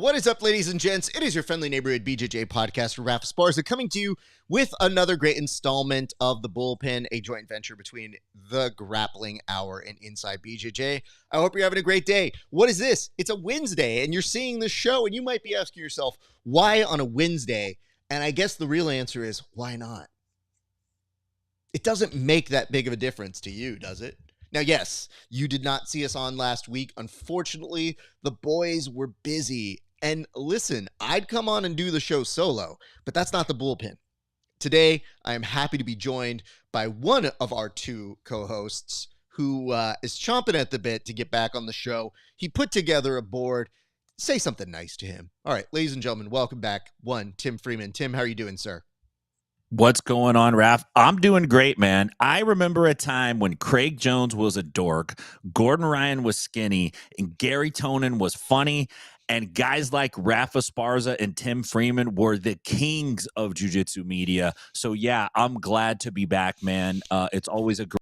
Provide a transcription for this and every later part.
What is up, ladies and gents? It is your friendly neighborhood BJJ podcaster, RAF ESPARZA, coming to you with another great installment of The Bullpen, a joint venture between The Grappling Hour and Inside BJJ. I hope you're having a great day. What is this? It's a Wednesday, and you're seeing this show, and you might be asking yourself, why on a Wednesday? And I guess the real answer is, why not? It doesn't make that big of a difference to you, does it? Now, yes, you did not see us on last week. Unfortunately, the boys were busy. And listen, I'd come on and do the show solo, but that's not the bullpen. Today, I am happy to be joined by one of our two co-hosts who is chomping at the bit to get back on the show. He put together a board. Say something nice to him. All right, ladies and gentlemen, welcome back. Tim Freeman. Tim, how are you doing, sir? What's going on, Raf? I'm doing great, man. I remember a time when Craig Jones was a dork, Gordon Ryan was skinny, and Gary Tonin was funny, and guys like RAF ESPARZA and Tim Freeman were the kings of jiu-jitsu media. So, yeah, I'm glad to be back, man. It's always a great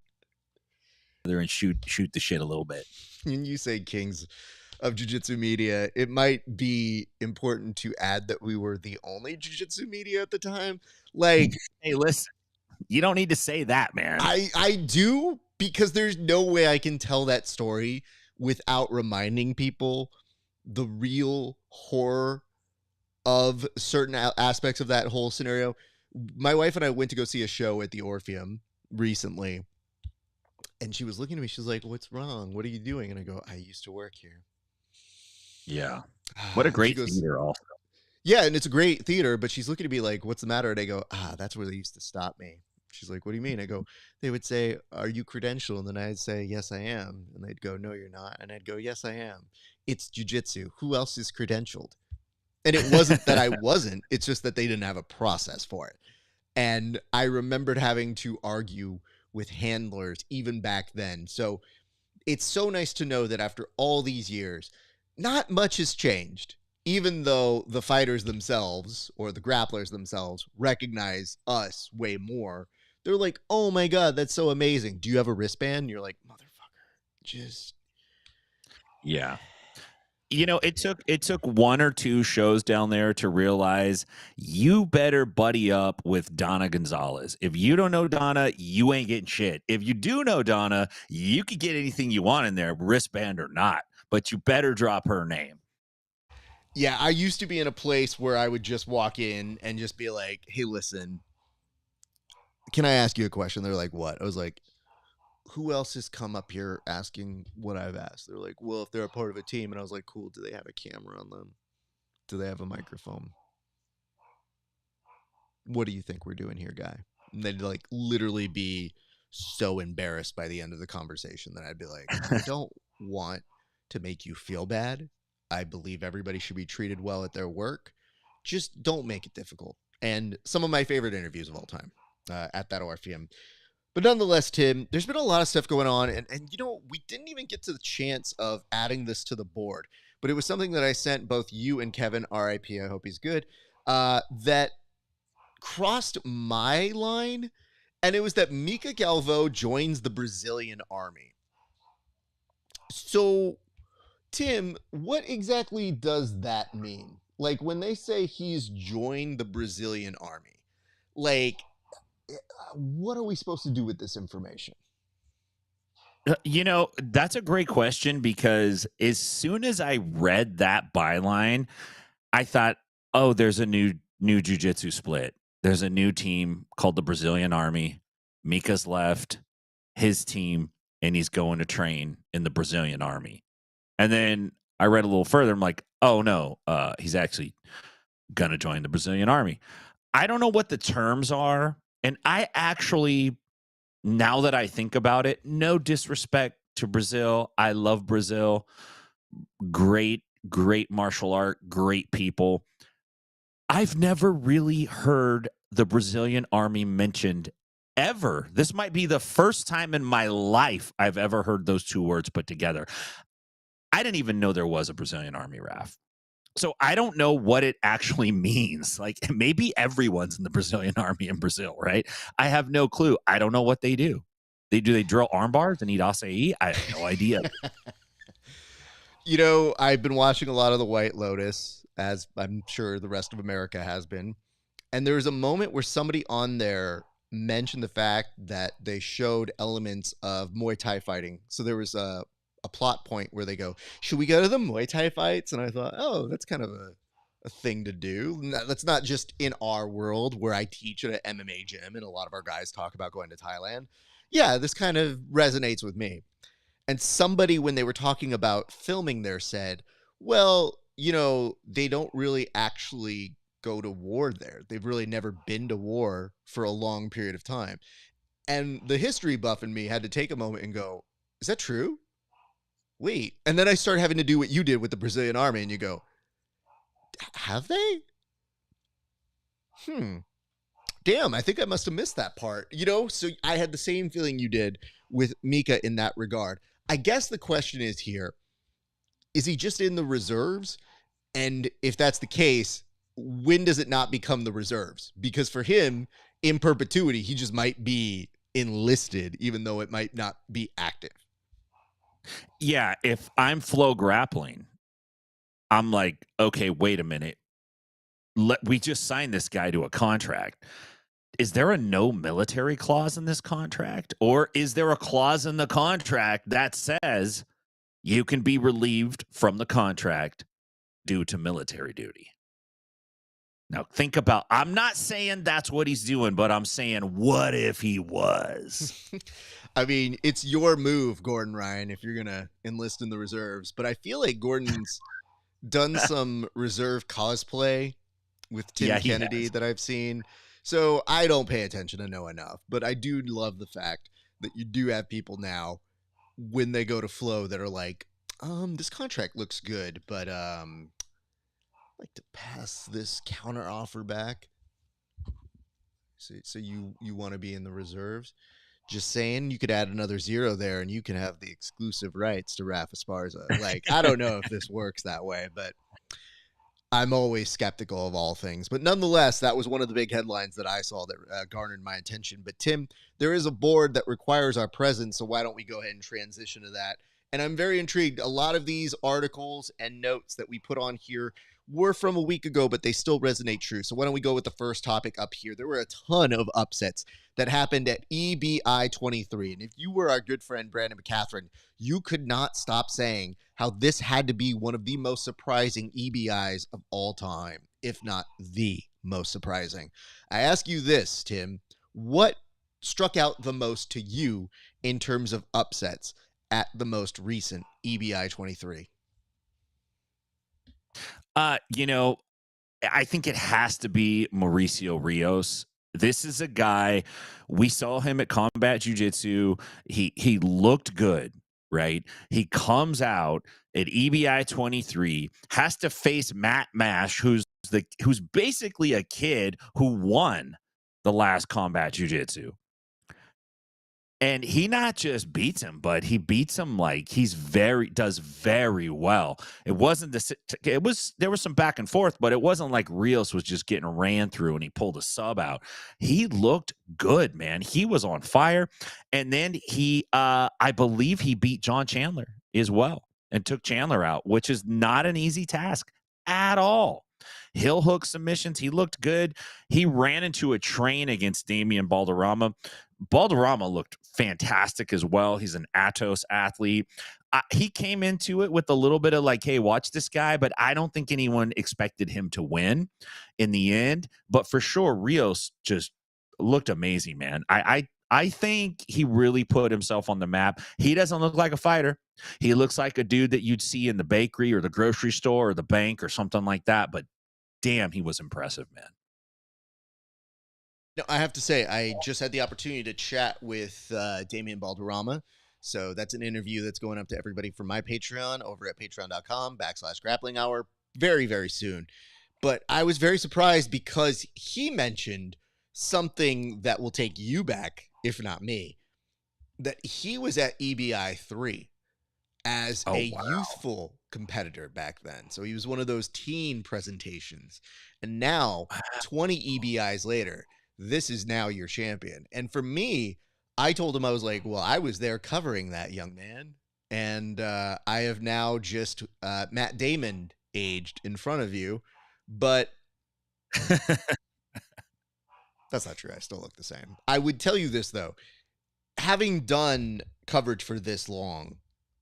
and shoot the shit a little bit. When you say kings of jiu-jitsu media, it might be important to add that we were the only jiu-jitsu media at the time. Like, hey, listen, you don't need to say that, man. I do, because there's no way I can tell that story without reminding people the real horror of certain aspects of that whole scenario. My wife and I went to go see a show at the Orpheum recently, and she was looking at me. She's like, "What's wrong? What are you doing?" And I go, "I used to work here." Yeah. What a great theater also. Yeah, and it's a great theater, but she's looking at me like, "What's the matter?" And I go, "That's where they used to stop me." She's like, "What do you mean?" I go, "They would say, 'Are you credentialed?' And then I'd say, 'Yes, I am.' And they'd go, 'No, you're not.' And I'd go, 'Yes, I am.' It's jiu-jitsu. Who else is credentialed?" And it wasn't that I wasn't. It's just that they didn't have a process for it. And I remembered having to argue with handlers even back then. So it's so nice to know that after all these years, not much has changed, even though the fighters themselves or the grapplers themselves recognize us way more. They're like, "Oh my God, that's so amazing. Do you have a wristband?" And you're like, "Motherfucker, just..." Yeah. You know, it took one or two shows down there to realize you better buddy up with Donna Gonzalez. If you don't know Donna, you ain't getting shit. If you do know Donna, you can get anything you want in there, wristband or not, but you better drop her name. Yeah, I used to be in a place where I would just walk in and just be like, "Hey, listen, can I ask you a question?" They're like, "What?" I was like, "Who else has come up here asking what I've asked?" They're like, "Well, if they're a part of a team." And I was like, "Cool. Do they have a camera on them? Do they have a microphone? What do you think we're doing here, guy?" And they'd like literally be so embarrassed by the end of the conversation that I'd be like, "I don't want to make you feel bad. I believe everybody should be treated well at their work. Just don't make it difficult." And some of my favorite interviews of all time at that Orpheum. But nonetheless, Tim, there's been a lot of stuff going on. And you know, we didn't even get to the chance of adding this to the board. But it was something that I sent both you and Kevin, RIP, I hope he's good, that crossed my line. And it was that Mika Galvão joins the Brazilian army. So, Tim, what exactly does that mean? Like, when they say he's joined the Brazilian army, like, what are we supposed to do with this information? You know, that's a great question, because as soon as I read that byline, I thought, oh, there's a new jiu-jitsu split. There's a new team called the Brazilian Army. Mika's left his team, and he's going to train in the Brazilian Army. And then I read a little further. I'm like, oh, no, he's actually going to join the Brazilian Army. I don't know what the terms are. And I actually, now that I think about it, no disrespect to Brazil. I love Brazil. Great martial art, great people. I've never really heard the Brazilian Army mentioned ever. This might be the first time in my life I've ever heard those two words put together. I didn't even know there was a Brazilian Army, Raf. So I don't know what it actually means. Like, maybe everyone's in the Brazilian Army in Brazil, right? I have no clue. I don't know what they do. They drill arm bars and eat acai? I have no idea. You know, I've been watching a lot of The White Lotus. as I'm sure the rest of America has been. And there was a moment where somebody on there mentioned the fact that they showed elements of Muay Thai fighting. So there was a plot point where they go, should we go to the Muay Thai fights? And I thought, oh, that's kind of a thing to do. That's not just in our world where I teach at an MMA gym and a lot of our guys talk about going to Thailand. Yeah, this kind of resonates with me. And somebody, when they were talking about filming there, said, well, they don't really actually go to war there. They've really never been to war for a long period of time. And the history buff in me had to take a moment and go, is that true? Wait. And then I started having to do what you did with the Brazilian army, and you go, have they? Damn, I think I must have missed that part. So I had the same feeling you did with Mika in that regard. I guess the question is here, is he just in the reserves? And if that's the case, when does it not become the reserves? Because for him, in perpetuity, he just might be enlisted, even though it might not be active. Yeah, if I'm Flow Grappling, I'm like, okay, wait a minute. We just signed this guy to a contract. Is there a no military clause in this contract? Or is there a clause in the contract that says you can be relieved from the contract due to military duty? Now, think about, I'm not saying that's what he's doing, but I'm saying, what if he was? I mean, it's your move, Gordon Ryan, if you're going to enlist in the reserves. But I feel like Gordon's done some reserve cosplay with Tim Kennedy that I've seen. So I don't pay attention to know enough. But I do love the fact that you do have people now, when they go to Flow, that are like, this contract looks good, but I'd like to pass this counter offer back. So you want to be in the reserves? Just saying, you could add another 0 there and you can have the exclusive rights to RAF ESPARZA. Like, I don't know if this works that way, but I'm always skeptical of all things. But nonetheless, that was one of the big headlines that I saw that garnered my attention. But Tim, there is a board that requires our presence, so why don't we go ahead and transition to that? And I'm very intrigued. A lot of these articles and notes that we put on here were from a week ago, but they still resonate true. So why don't we go with the first topic up here? There were a ton of upsets that happened at EBI 23. And if you were our good friend, Brandon McCatherine, you could not stop saying how this had to be one of the most surprising EBIs of all time, if not the most surprising. I ask you this, Tim, what struck out the most to you in terms of upsets at the most recent EBI 23? I think it has to be Mauricio Rios. This is a guy, we saw him at Combat Jiu-Jitsu. He looked good, right? He comes out at EBI 23, has to face Matt Mash, who's basically a kid who won the last Combat Jiu-Jitsu. And he not just beats him, but he beats him like does very well. It wasn't there was some back and forth, but it wasn't like Rios was just getting ran through and he pulled a sub out. He looked good, man. He was on fire. And then I believe he beat John Chandler as well and took Chandler out, which is not an easy task at all. Heel hook submissions. He looked good. He ran into a train against Damian Balderrama. Balderrama looked fantastic as well. He's an Atos athlete. He came into it with a little bit of like, hey, watch this guy, but I don't think anyone expected him to win in the end. But for sure, Rios just looked amazing, man. I think he really put himself on the map. He doesn't look like a fighter. He looks like a dude that you'd see in the bakery or the grocery store or the bank or something like that. But damn, he was impressive, man. No, I have to say, I just had the opportunity to chat with Damian Balderrama. So that's an interview that's going up to everybody from my Patreon over at patreon.com/grappling hour very, very soon. But I was very surprised because he mentioned something that will take you back, if not me, that he was at EBI 3 as youthful competitor back then. So he was one of those teen presentations. And now, 20 EBIs later, this is now your champion. And for me, I told him, I was like, well, I was there covering that young man. And I have now just Matt Damon aged in front of you. But that's not true. I still look the same. I would tell you this, though. Having done coverage for this long,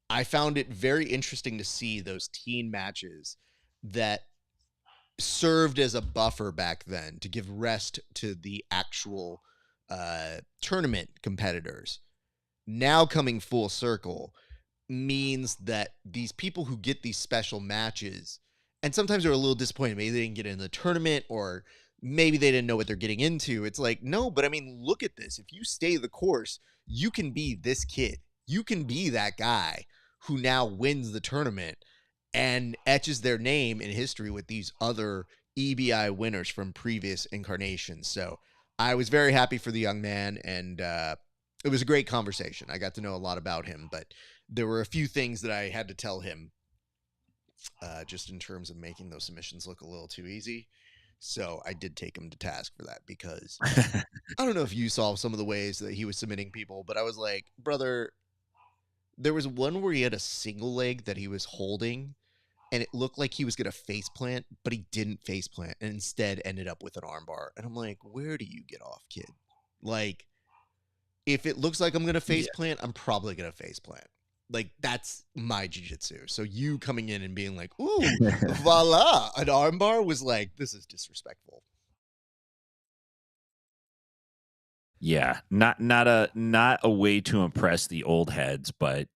I found it very interesting to see those teen matches that served as a buffer back then to give rest to the actual tournament competitors. Now coming full circle means that these people who get these special matches, and sometimes they're a little disappointed, maybe they didn't get in the tournament, or maybe they didn't know what they're getting into. It's like, no, but I mean, look at this. If you stay the course, you can be this kid. You can be that guy who now wins the tournament and etches their name in history with these other EBI winners from previous incarnations. So I was very happy for the young man, and it was a great conversation. I got to know a lot about him, but there were a few things that I had to tell him just in terms of making those submissions look a little too easy. So I did take him to task for that, because I don't know if you saw some of the ways that he was submitting people, but I was like, brother, there was one where he had a single leg that he was holding, and it looked like he was going to face plant, but he didn't face plant, and instead ended up with an armbar. And I'm like, where do you get off, kid? Like, if it looks like I'm going to face plant, I'm probably going to face plant. Like, that's my jiu-jitsu. So you coming in and being like, ooh, voila, an armbar, was like, this is disrespectful. Yeah, not a way to impress the old heads, but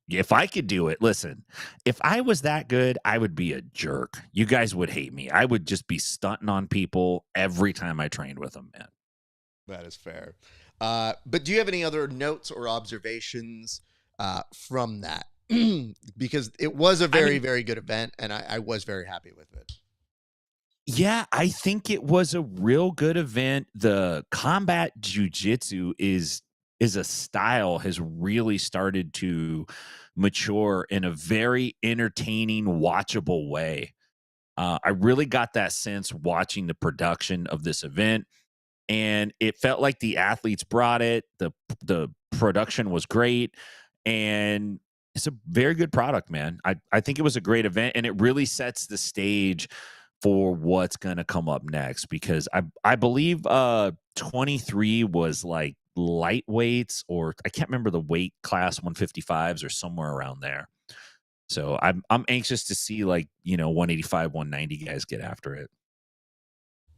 if I could do it, listen, if I was that good, I would be a jerk. You guys would hate me. I would just be stunting on people every time I trained with them, man. That is fair. But do you have any other notes or observations from that? Because it was a very, very good event, and I was very happy with it. Yeah, I think it was a real good event. The combat jujitsu is a style has really started to mature in a very entertaining, watchable way. I really got that sense watching the production of this event, and it felt like the athletes brought it. The production was great, and it's a very good product, man. I think it was a great event, and it really sets the stage for what's going to come up next, because I believe 23 was like lightweights, or I can't remember the weight class, 155s or somewhere around there. So I'm anxious to see, like, 185, 190 guys get after it.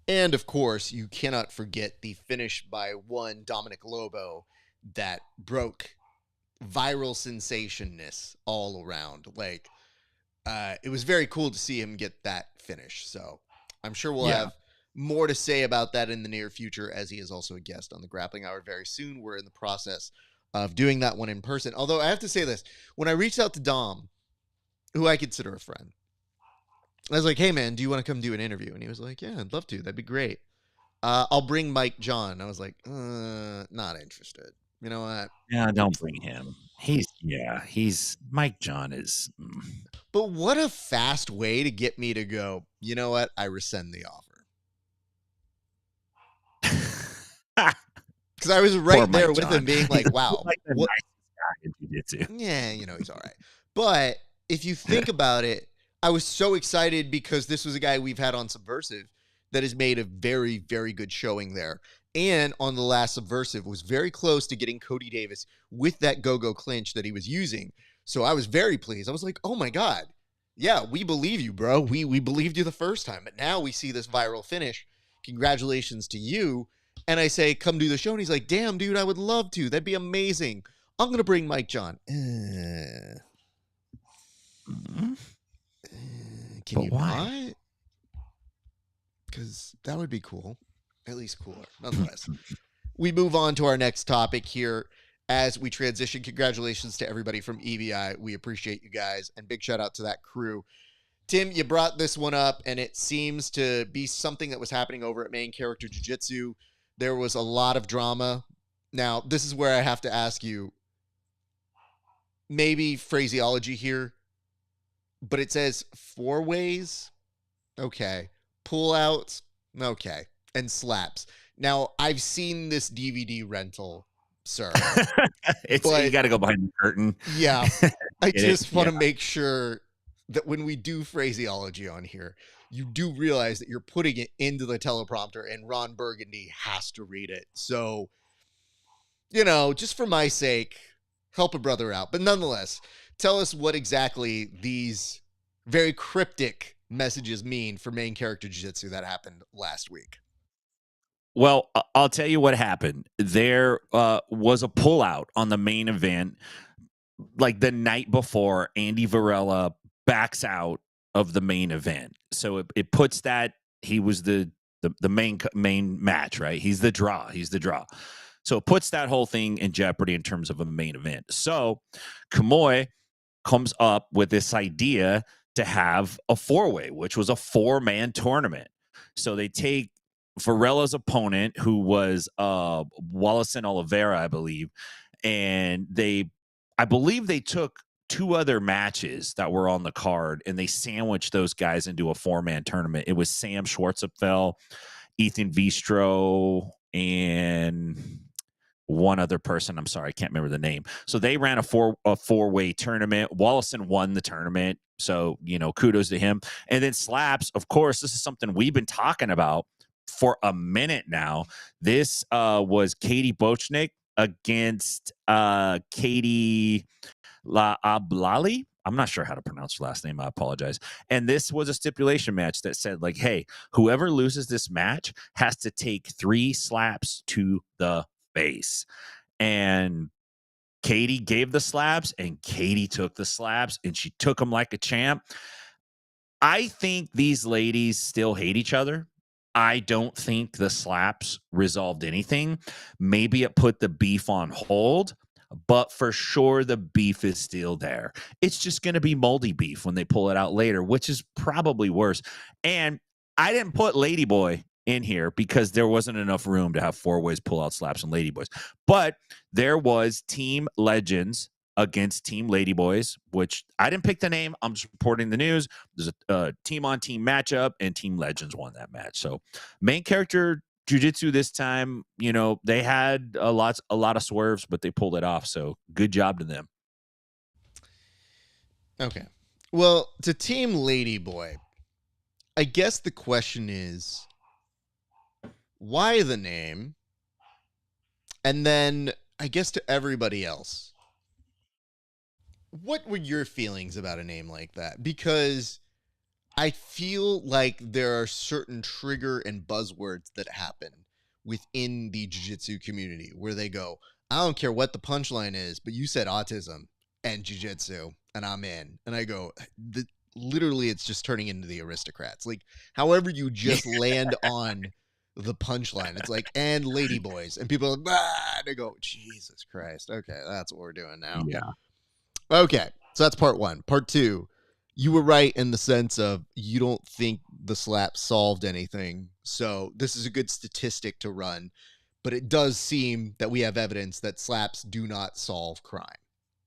And of course, you cannot forget the finish by one Dominic Lobo that broke viral sensationness all around. Like, it was very cool to see him get that finish. So I'm sure we'll have more to say about that in the near future, as he is also a guest on the Grappling Hour very soon. We're in the process of doing that one in person. Although I have to say this, when I reached out to Dom, who I consider a friend, I was like, hey man, do you want to come do an interview? And he was like, yeah, I'd love to. That'd be great. I'll bring Mike John. I was like, not interested. You know what? Yeah, don't bring him. He's Mike John is. But what a fast way to get me to go, you know what? I rescind the offer. Because I was right there with him being like, wow. Like the what? Nicest guy yeah, he's all right. But if you think about it, I was so excited because this was a guy we've had on Subversive that has made a very, very good showing there. And on the last Subversive was very close to getting Cody Davis with that go-go clinch that he was using. So I was very pleased. I was like, oh my God. Yeah, we believe you, bro. We believed you the first time. But now we see this viral finish. Congratulations to you. And I say, come do the show. And he's like, damn, dude, I would love to. That'd be amazing. I'm going to bring Mike John. Can you why? Not? Because that would be cool. At least cooler. Nonetheless, we move on to our next topic here as we transition. Congratulations to everybody from EBI. We appreciate you guys. And big shout out to that crew. Tim, you brought this one up, and it seems to be something that was happening over at Main Character Jiu-Jitsu. There was a lot of drama. Now, this is where I have to ask you, maybe phraseology here, but it says 4 ways. Okay. Pull outs. Okay. And slaps. Now, I've seen this DVD rental, sir. You got to go behind the curtain. Yeah. I just want to make sure that when we do phraseology on here, you do realize that you're putting it into the teleprompter and Ron Burgundy has to read it. So, just for my sake, help a brother out. But nonetheless, tell us what exactly these very cryptic messages mean for main character jiu-jitsu that happened last week. Well, I'll tell you what happened. There was a pullout on the main event, like the night before. Andy Varela backs out of the main event, so it puts that he was the main match, right? He's the draw. So it puts that whole thing in jeopardy in terms of a main event. So Kamoy comes up with this idea to have a four-way, which was a 4-man tournament. So they take Varela's opponent, who was Wallison Oliveira, I believe, and I believe they took 2 other matches that were on the card, and they sandwiched those guys into a 4-man tournament. It was Sam Schwarzenfeld, Ethan Vistro, and one other person. I'm sorry, I can't remember the name. So they ran a four-way tournament. Wallison won the tournament. So, kudos to him. And then Slaps, of course, this is something we've been talking about for a minute now. This was Katie Bochnik against Katie Laablali. I'm not sure how to pronounce her last name. I apologize. And this was a stipulation match that said, like, hey, whoever loses this match has to take 3 slaps to the face. And Katie gave the slaps, and Katie took the slaps, and she took them like a champ. I think these ladies still hate each other. I don't think the slaps resolved anything. Maybe it put the beef on hold, but for sure the beef is still there. It's just going to be moldy beef when they pull it out later, which is probably worse. And I didn't put Ladyboy in here because there wasn't enough room to have 4 ways pull out slaps and Ladyboys. But there was Team Legends against Team Ladyboys, which I didn't pick the name. I'm just reporting the news. There's a team-on-team matchup, and Team Legends won that match. So main character jiu-jitsu this time, they had a lot of swerves, but they pulled it off. So good job to them. Okay. Well, to Team Ladyboy, I guess the question is, why the name? And then I guess to everybody else, what were your feelings about a name like that? Because I feel like there are certain trigger and buzzwords that happen within the jiu-jitsu community where they go, I don't care what the punchline is, but you said autism and jiu-jitsu and I'm in. And I go, literally it's just turning into the aristocrats. Like, however you just land on the punchline, it's like, and ladyboys. And people are like, and I go, Jesus Christ. Okay, that's what we're doing now. Yeah. Okay, so that's part 1. Part 2, you were right in the sense of you don't think the slap solved anything. So this is a good statistic to run, but it does seem that we have evidence that slaps do not solve crime.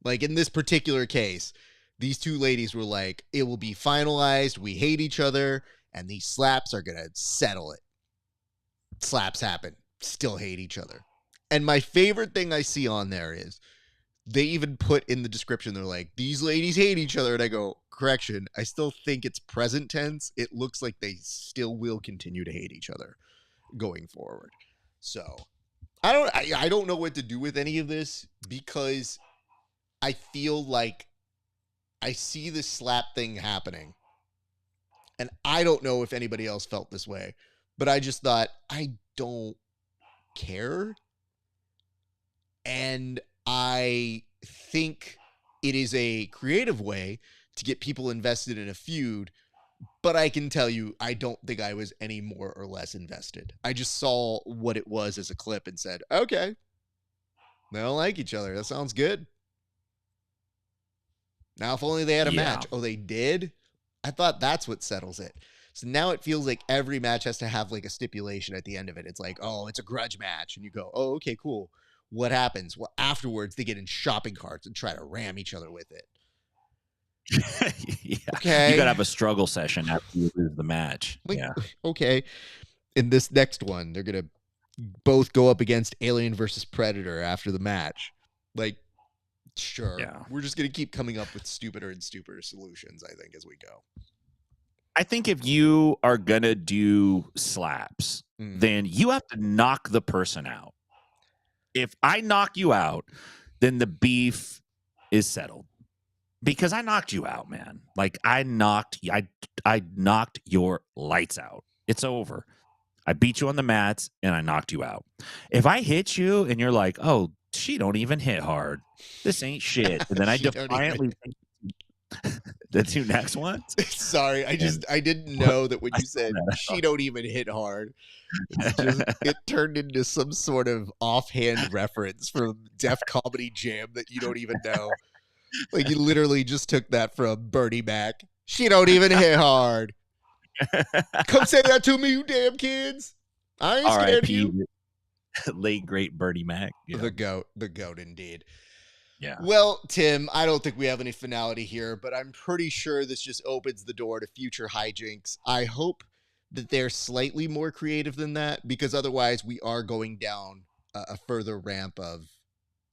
Like in this particular case, these 2 ladies were like, it will be finalized, we hate each other, and these slaps are going to settle it. Slaps happen, still hate each other. And my favorite thing I see on there is, they even put in the description, they're like, these ladies hate each other. And I go, correction, I still think it's present tense. It looks like they still will continue to hate each other going forward. So I don't know what to do with any of this because I feel like I see this slap thing happening. And I don't know if anybody else felt this way, but I just thought, I don't care. And I think it is a creative way to get people invested in a feud, but I can tell you, I don't think I was any more or less invested. I just saw what it was as a clip and said, okay, they don't like each other. That sounds good. Now, if only they had a match. Oh, they did? I thought that's what settles it. So now it feels like every match has to have like a stipulation at the end of it. It's like, oh, it's a grudge match. And you go, oh, okay, cool. What happens? Well, afterwards, they get in shopping carts and try to ram each other with it. Yeah. Okay. You got to have a struggle session after you lose the match. Like, yeah. Okay. In this next one, they're going to both go up against Alien versus Predator after the match. Like, Sure. Yeah. We're just going to keep coming up with stupider and stupider solutions, I think, as we go. I think if you are going to do slaps, then you have to knock the person out. If I knock you out, then the beef is settled. Because I knocked you out, man. Like I knocked your lights out. It's over. I beat you on the mats and I knocked you out. If I hit you and you're like, "Oh, she don't even hit hard. This ain't shit." And then I defiantly the two next ones. Sorry, I didn't know that when you said she don't even hit hard, it turned into some sort of offhand reference from Def Comedy Jam that you don't even know. Like you literally just took that from Bernie Mac. She don't even hit hard. Come say that to me, you damn kids. I ain't scared of you. Late great Bernie Mac. The goat indeed. Yeah. Well, Tim, I don't think we have any finality here, but I'm pretty sure this just opens the door to future hijinks. I hope that they're slightly more creative than that, because otherwise we are going down a further ramp of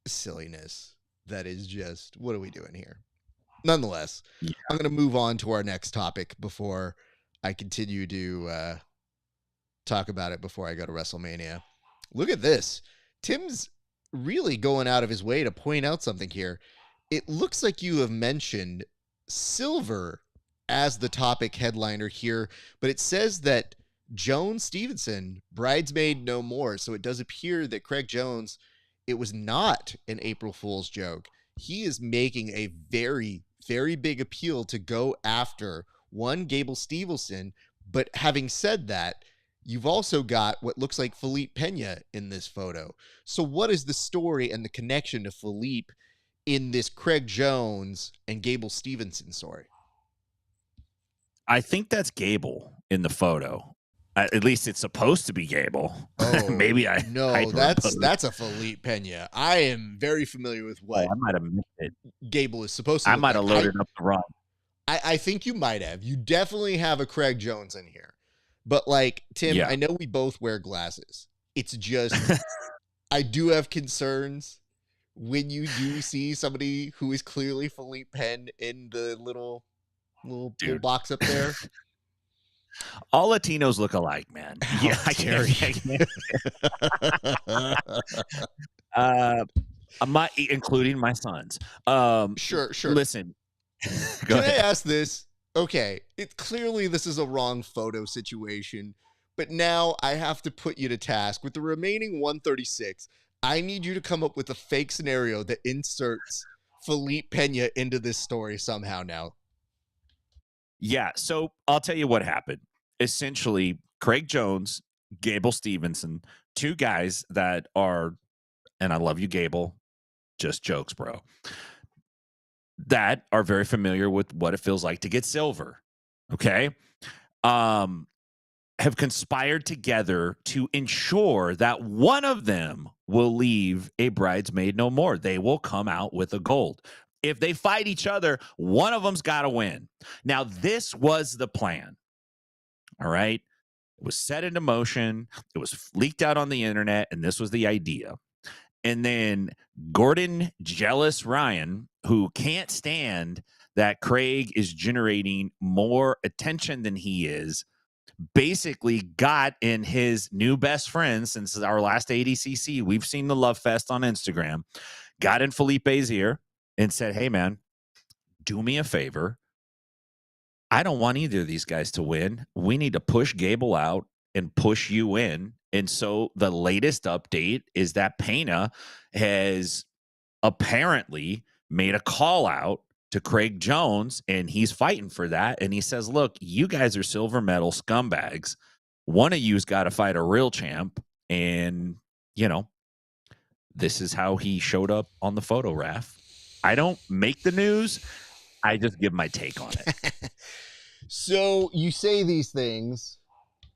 silliness. That is just, what are we doing here? Nonetheless, yeah. I'm going to move on to our next topic before I continue to talk about it before I go to WrestleMania. Look at this. Tim's really going out of his way to point out something here. It looks like you have mentioned Silver as the topic headliner here, but it says that Jones Stevenson, bridesmaid no more. So it does appear that Craig Jones, it was not an April Fool's joke. He is making a very, very big appeal to go after Gable Stevenson. But having said that, you've also got what looks like Felipe Pena in this photo. So what is the story and the connection to Felipe in this Craig Jones and Gable Stevenson story? I think that's Gable in the photo. At least it's supposed to be Gable. Oh, maybe that's a Felipe Pena. I am very familiar with what I might have missed it. Gable is supposed to. I might have loaded up the wrong. I think you might have. You definitely have a Craig Jones in here. But like, Tim, I know we both wear glasses. It's just, I do have concerns when you do see somebody who is clearly Felipe Pen in the little box up there. All Latinos look alike, man. Yeah, I'm not including my sons. Sure. Listen, can I ask this? Okay, clearly this is a wrong photo situation, but now I have to put you to task. With the remaining 136, I need you to come up with a fake scenario that inserts Felipe Pena into this story somehow now. Yeah, so I'll tell you what happened. Essentially, Craig Jones, Gable Stevenson, two guys that are, and I love you, Gable, just jokes, bro, that are very familiar with what it feels like to get silver, okay? Have conspired together to ensure that one of them will leave a bridesmaid no more. They will come out with a gold. If they fight each other, one of them's got to win. Now, this was the plan, all right? It was set into motion. It was leaked out on the internet, and this was the idea. And then Gordon Jealous Ryan, who can't stand that Craig is generating more attention than he is, basically got in his new best friend since our last ADCC. We've seen the Love Fest on Instagram. Got in Felipe's ear and said, hey, man, do me a favor. I don't want either of these guys to win. We need to push Gable out and push you in. And so the latest update is that Pena has apparently made a call out to Craig Jones, and he's fighting for that. And he says, look, you guys are silver medal scumbags. One of you's got to fight a real champ. And, you know, this is how he showed up on the photo, Raf. I don't make the news. I just give my take on it. So you say these things,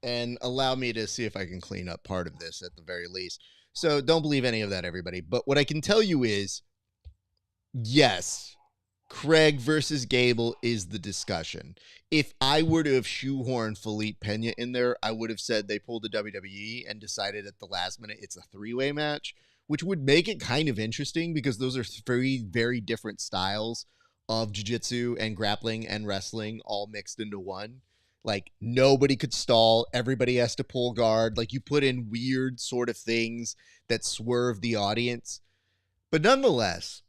and allow me to see if I can clean up part of this at the very least. So don't believe any of that, everybody. But what I can tell you is, yes, Craig versus Gable is the discussion. If I were to have shoehorned Felipe Pena in there, I would have said they pulled the WWE and decided at the last minute it's a three-way match, which would make it kind of interesting because those are three very different styles of jiu-jitsu and grappling and wrestling all mixed into one. Like, nobody could stall. Everybody has to pull guard. Like, you put in weird sort of things that swerve the audience. But nonetheless,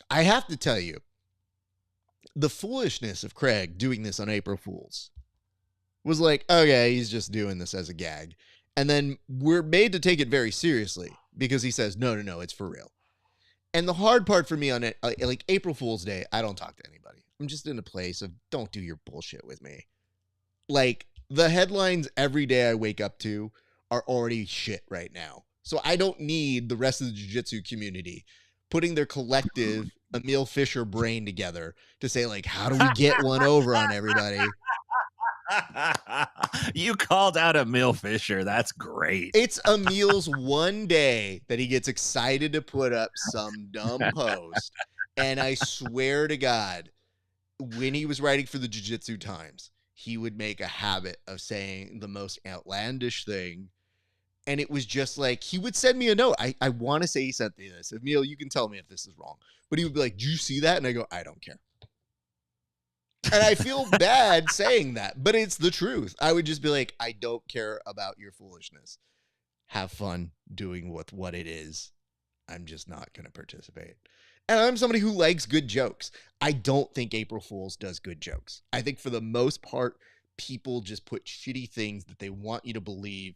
I have to tell you, the foolishness of Craig doing this on April Fool's was like, okay, he's just doing this as a gag. And then we're made to take it very seriously because he says, no, it's for real. And the hard part for me on it, like April Fool's Day, I don't talk to anybody. I'm just in a place of don't do your bullshit with me. Like, the headlines every day I wake up to are already shit right now. So I don't need the rest of the jiu-jitsu community putting their collective Emil Fisher brain together to say, like, how do we get one over on everybody? You called out Emil Fisher. That's great. It's Emil's one day that he gets excited to put up some dumb post. And I swear to God, when he was writing for the Jiu-Jitsu Times, he would make a habit of saying the most outlandish thing. And it was just like, he would send me a note. I want to say he sent me this. Emil, you can tell me if this is wrong. But he would be like, do you see that? And I go, I don't care. And I feel bad saying that, but it's the truth. I would just be like, I don't care about your foolishness. Have fun doing what it is. I'm just not going to participate. And I'm somebody who likes good jokes. I don't think April Fool's does good jokes. I think for the most part, people just put shitty things that they want you to believe,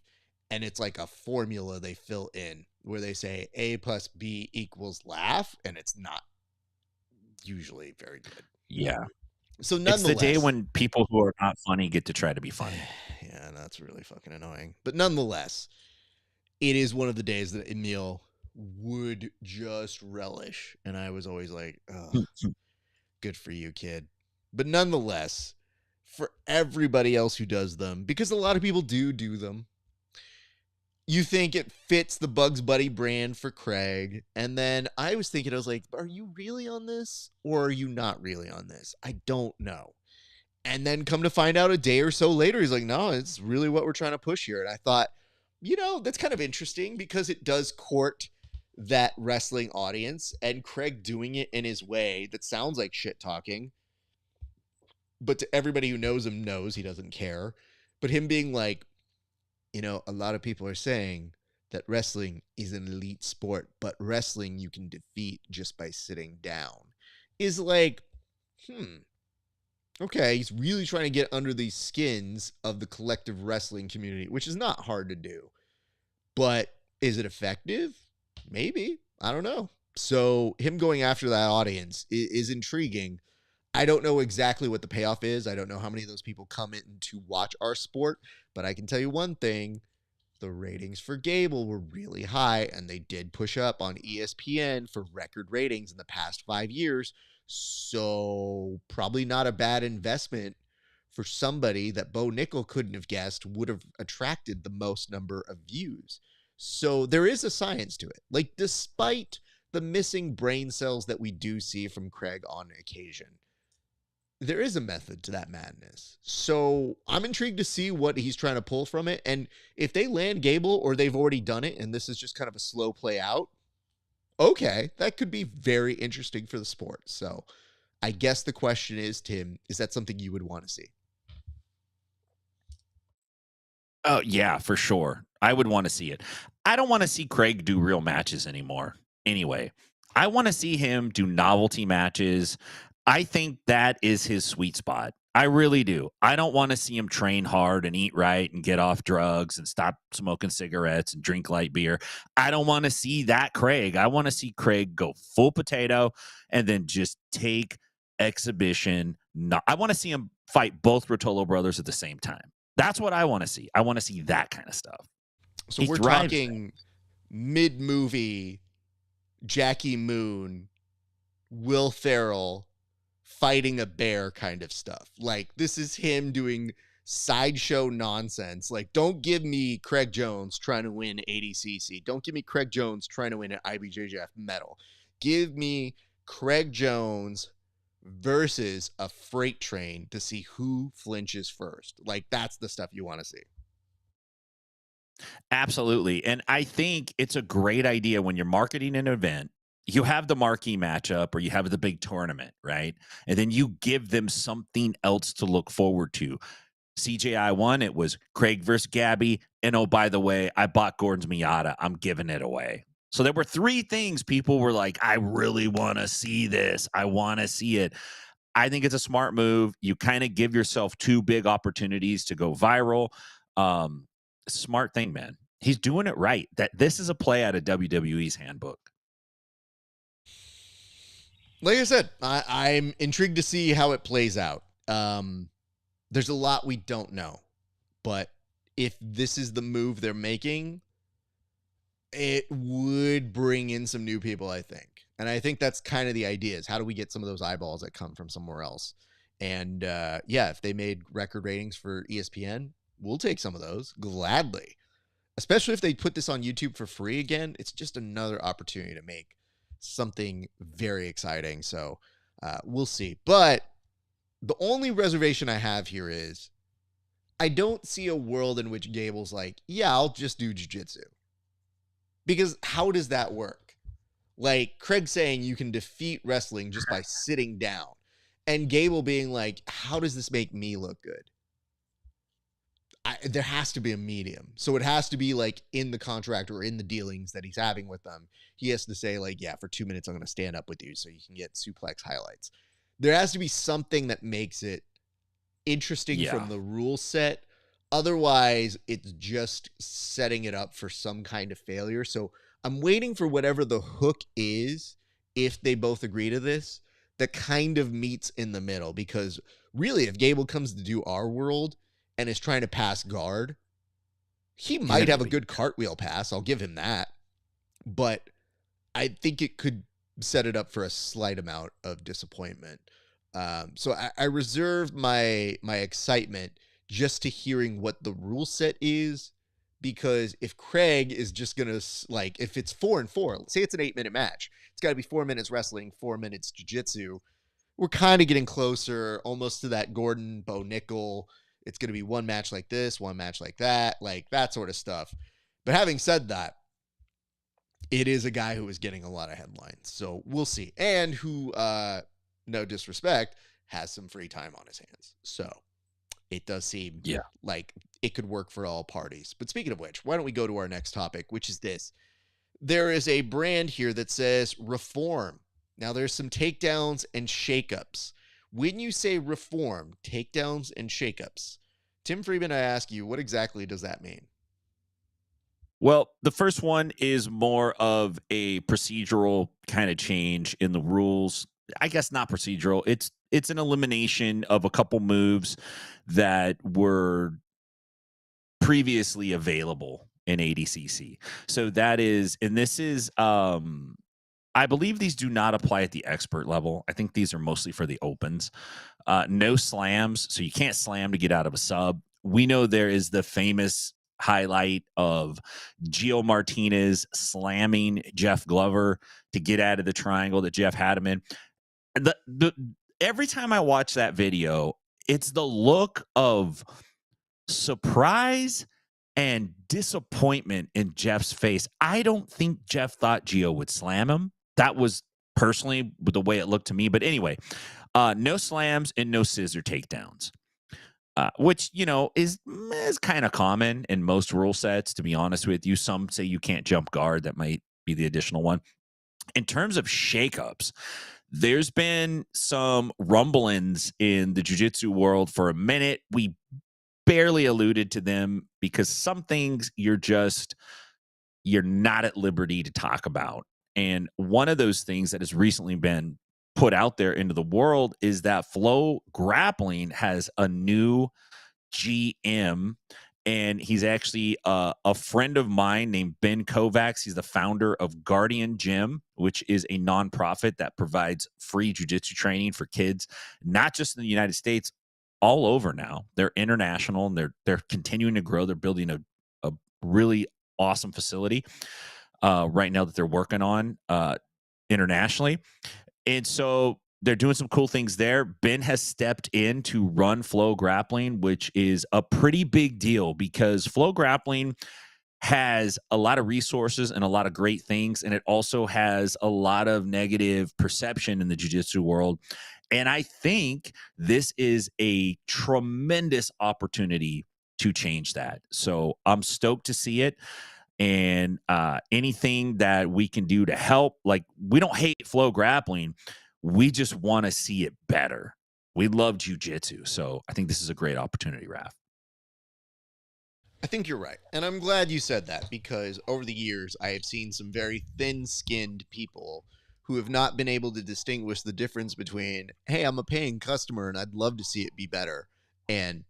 and it's like a formula they fill in where they say A plus B equals laugh, and it's not usually very good. Yeah. So nonetheless, it's the day when people who are not funny get to try to be funny. Yeah, that's really fucking annoying. But nonetheless, it is one of the days that Emil would just relish. And I was always like, oh, good for you, kid. But nonetheless, for everybody else who does them, because a lot of people do them, you think it fits the Bugs Bunny brand for Craig. And then I was thinking, I was like, are you really on this? Or are you not really on this? I don't know. And then come to find out a day or so later, he's like, no, it's really what we're trying to push here. And I thought, that's kind of interesting because it does court that wrestling audience, and Craig doing it in his way that sounds like shit talking. But to everybody who knows him knows he doesn't care. But him being like, a lot of people are saying that wrestling is an elite sport, but wrestling you can defeat just by sitting down, is like, okay, he's really trying to get under the skins of the collective wrestling community, which is not hard to do. But is it effective? Maybe. I don't know. So him going after that audience is intriguing. I don't know exactly what the payoff is. I don't know how many of those people come in to watch our sport, but I can tell you one thing. The ratings for Gable were really high, and they did push up on ESPN for record ratings in the past 5 years. So probably not a bad investment for somebody that Bo Nickel couldn't have guessed would have attracted the most number of views. So there is a science to it. Like, despite the missing brain cells that we do see from Craig on occasion, there is a method to that madness. So I'm intrigued to see what he's trying to pull from it. And if they land Gable, or they've already done it and this is just kind of a slow play out, okay, that could be very interesting for the sport. So I guess the question is, Tim, is that something you would want to see? Oh, yeah, for sure. I would want to see it. I don't want to see Craig do real matches anymore. Anyway, I want to see him do novelty matches. I think that is his sweet spot. I really do. I don't want to see him train hard and eat right and get off drugs and stop smoking cigarettes and drink light beer. I don't want to see that Craig. I want to see Craig go full potato and then just take exhibition. I want to see him fight both Rotolo brothers at the same time. That's what I want to see. I want to see that kind of stuff. So we're talking mid-movie Jackie Moon, Will Ferrell fighting a bear kind of stuff. Like, this is him doing sideshow nonsense. Like, don't give me Craig Jones trying to win ADCC. Don't give me Craig Jones trying to win an IBJJF medal. Give me Craig Jones versus a freight train to see who flinches first. Like, that's the stuff you want to see. Absolutely. And I think it's a great idea when you're marketing an event. You have the marquee matchup or you have the big tournament, right? And then you give them something else to look forward to. CJI won. It was Craig versus Gabby. And oh, by the way, I bought Gordon's Miata. I'm giving it away. So there were three things people were like, I really want to see this. I want to see it. I think it's a smart move. You kind of give yourself two big opportunities to go viral. Um, Smart thing, man. He's doing it right. That this is a play out of WWE's handbook. Like I said, I'm intrigued to see how it plays out. There's a lot we don't know, but if this is the move they're making, it would bring in some new people, I think. And I think that's kind of the idea is how do we get some of those eyeballs that come from somewhere else? And yeah, if they made record ratings for ESPN, we'll take some of those gladly. Especially if they put this on YouTube for free again, it's just another opportunity to make something very exciting. So we'll see. But the only reservation I have here is I don't see a world in which Gable's like, yeah, I'll just do jiu-jitsu. Because how does that work? Like Craig saying you can defeat wrestling just by sitting down. And Gable being like, how does this make me look good? There has to be a medium. So it has to be like in the contract or in the dealings that he's having with them. He has to say like, yeah, for 2 minutes, I'm going to stand up with you so you can get suplex highlights. There has to be something that makes it interesting from the rule set. Otherwise, it's just setting it up for some kind of failure. So I'm waiting for whatever the hook is, if they both agree to this, that kind of meets in the middle. Because really, if Gable comes to do our world and is trying to pass guard, he might have a good cartwheel pass. I'll give him that. But I think it could set it up for a slight amount of disappointment. So I reserve my excitement just to hearing what the rule set is, because if Craig is just going to, like, if it's 4-4, say it's an 8-minute match, it's got to be 4 minutes wrestling, 4 minutes jiu-jitsu. We're kind of getting closer almost to that Gordon Bo Nickel. It's going to be one match like this, one match like that sort of stuff. But having said that, it is a guy who is getting a lot of headlines. So we'll see. And who, no disrespect, has some free time on his hands. So it does seem like it could work for all parties. But speaking of which, why don't we go to our next topic, which is this. There is a brand here that says reform. Now there's some takedowns and shakeups. When you say reform, takedowns and shakeups, Tim Freeman, I ask you, what exactly does that mean? Well, the first one is more of a procedural kind of change in the rules. I guess not procedural. It's an elimination of a couple moves that were previously available in ADCC. So that is, and this is, I believe these do not apply at the expert level. I think these are mostly for the opens. No slams, so you can't slam to get out of a sub. We know there is the famous highlight of Gio Martinez slamming Jeff Glover to get out of the triangle that Jeff had him in. Every time I watch that video, it's the look of surprise and disappointment in Jeff's face. I don't think Jeff thought Gio would slam him. That was personally the way it looked to me. But anyway, no slams and no scissor takedowns. Which, you know, is kind of common in most rule sets, to be honest with you. Some say you can't jump guard. That might be the additional one. In terms of shakeups, there's been some rumblings in the jiu-jitsu world for a minute. We barely alluded to them because some things you're not at liberty to talk about. And one of those things that has recently been put out there into the world is that Flow Grappling has a new GM, and he's actually a friend of mine named Ben Kovacs. He's the founder of Guardian Gym, which is a nonprofit that provides free jiu-jitsu training for kids, not just in the United States, all over now. They're international, and they're continuing to grow. They're building a really awesome facility right now that they're working on internationally. And so they're doing some cool things there. Ben has stepped in to run Flow Grappling, which is a pretty big deal because Flow Grappling has a lot of resources and a lot of great things, and it also has a lot of negative perception in the jiu-jitsu world. And I think this is a tremendous opportunity to change that. So I'm stoked to see it. And anything that we can do to help, like, we don't hate flow grappling, we just want to see it better. We love jujitsu, so I think this is a great opportunity, Raf. I think you're right. And I'm glad you said that because over the years, I have seen some very thin skinned people who have not been able to distinguish the difference between, hey, I'm a paying customer and I'd love to see it be better, and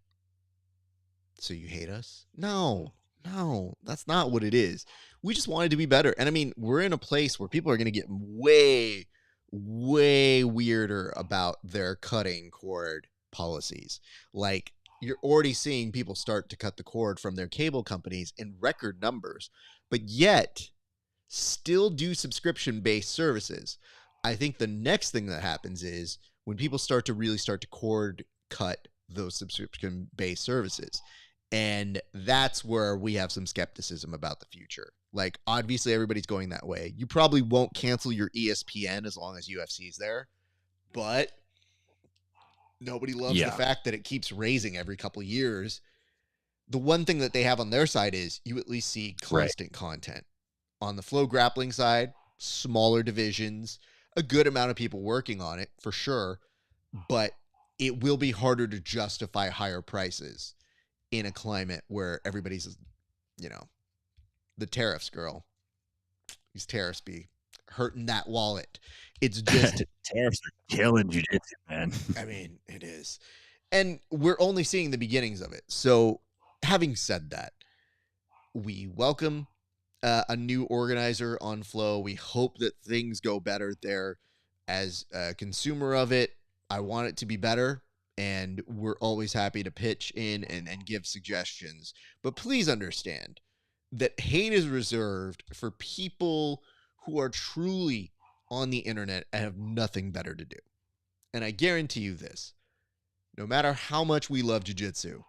so you hate us? No, no, that's not what it is. We just wanted to be better. And I mean, we're in a place where people are going to get way, way weirder about their cutting cord policies. Like, you're already seeing people start to cut the cord from their cable companies in record numbers, but yet still do subscription based services. I think the next thing that happens is when people really start to cord cut those subscription based services. And that's where we have some skepticism about the future. Like, obviously, everybody's going that way. You probably won't cancel your ESPN as long as UFC's there, but nobody loves the fact that it keeps raising every couple of years. The one thing that they have on their side is you at least see constant content. On the flow grappling side, smaller divisions, a good amount of people working on it for sure, but it will be harder to justify higher prices in a climate where everybody's, the tariffs, girl. These tariffs be hurting that wallet. It's just tariffs are killing jiu-jitsu, man. I mean, it is. And we're only seeing the beginnings of it. So, having said that, we welcome a new organizer on Flow. We hope that things go better there. As a consumer of it, I want it to be better, and we're always happy to pitch in and give suggestions. But please understand that hate is reserved for people who are truly on the internet and have nothing better to do. And I guarantee you this, no matter how much we love jiu-jitsu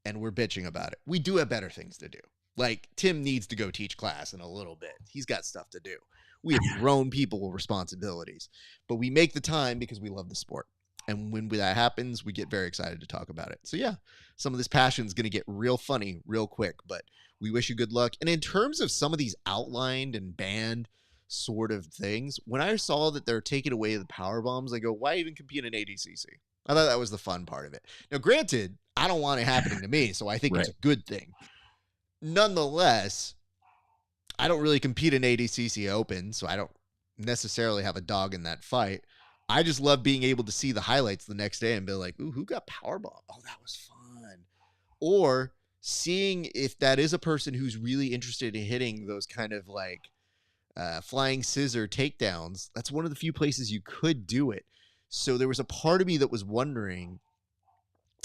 and we're bitching about it, we do have better things to do. Like, Tim needs to go teach class in a little bit. He's got stuff to do. We have grown people with responsibilities, but we make the time because we love the sport. And when that happens, we get very excited to talk about it. So yeah, some of this passion is going to get real funny real quick, but we wish you good luck. And in terms of some of these outlined and banned sort of things, when I saw that they're taking away the power bombs, I go, why even compete in ADCC? I thought that was the fun part of it. Now, granted, I don't want it happening to me, so I think it's a good thing. Nonetheless, I don't really compete in ADCC Open, so I don't necessarily have a dog in that fight. I just love being able to see the highlights the next day and be like, ooh, who got powerbomb? Oh, that was fun. Or seeing if that is a person who's really interested in hitting those kind of like flying scissor takedowns. That's one of the few places you could do it. So there was a part of me that was wondering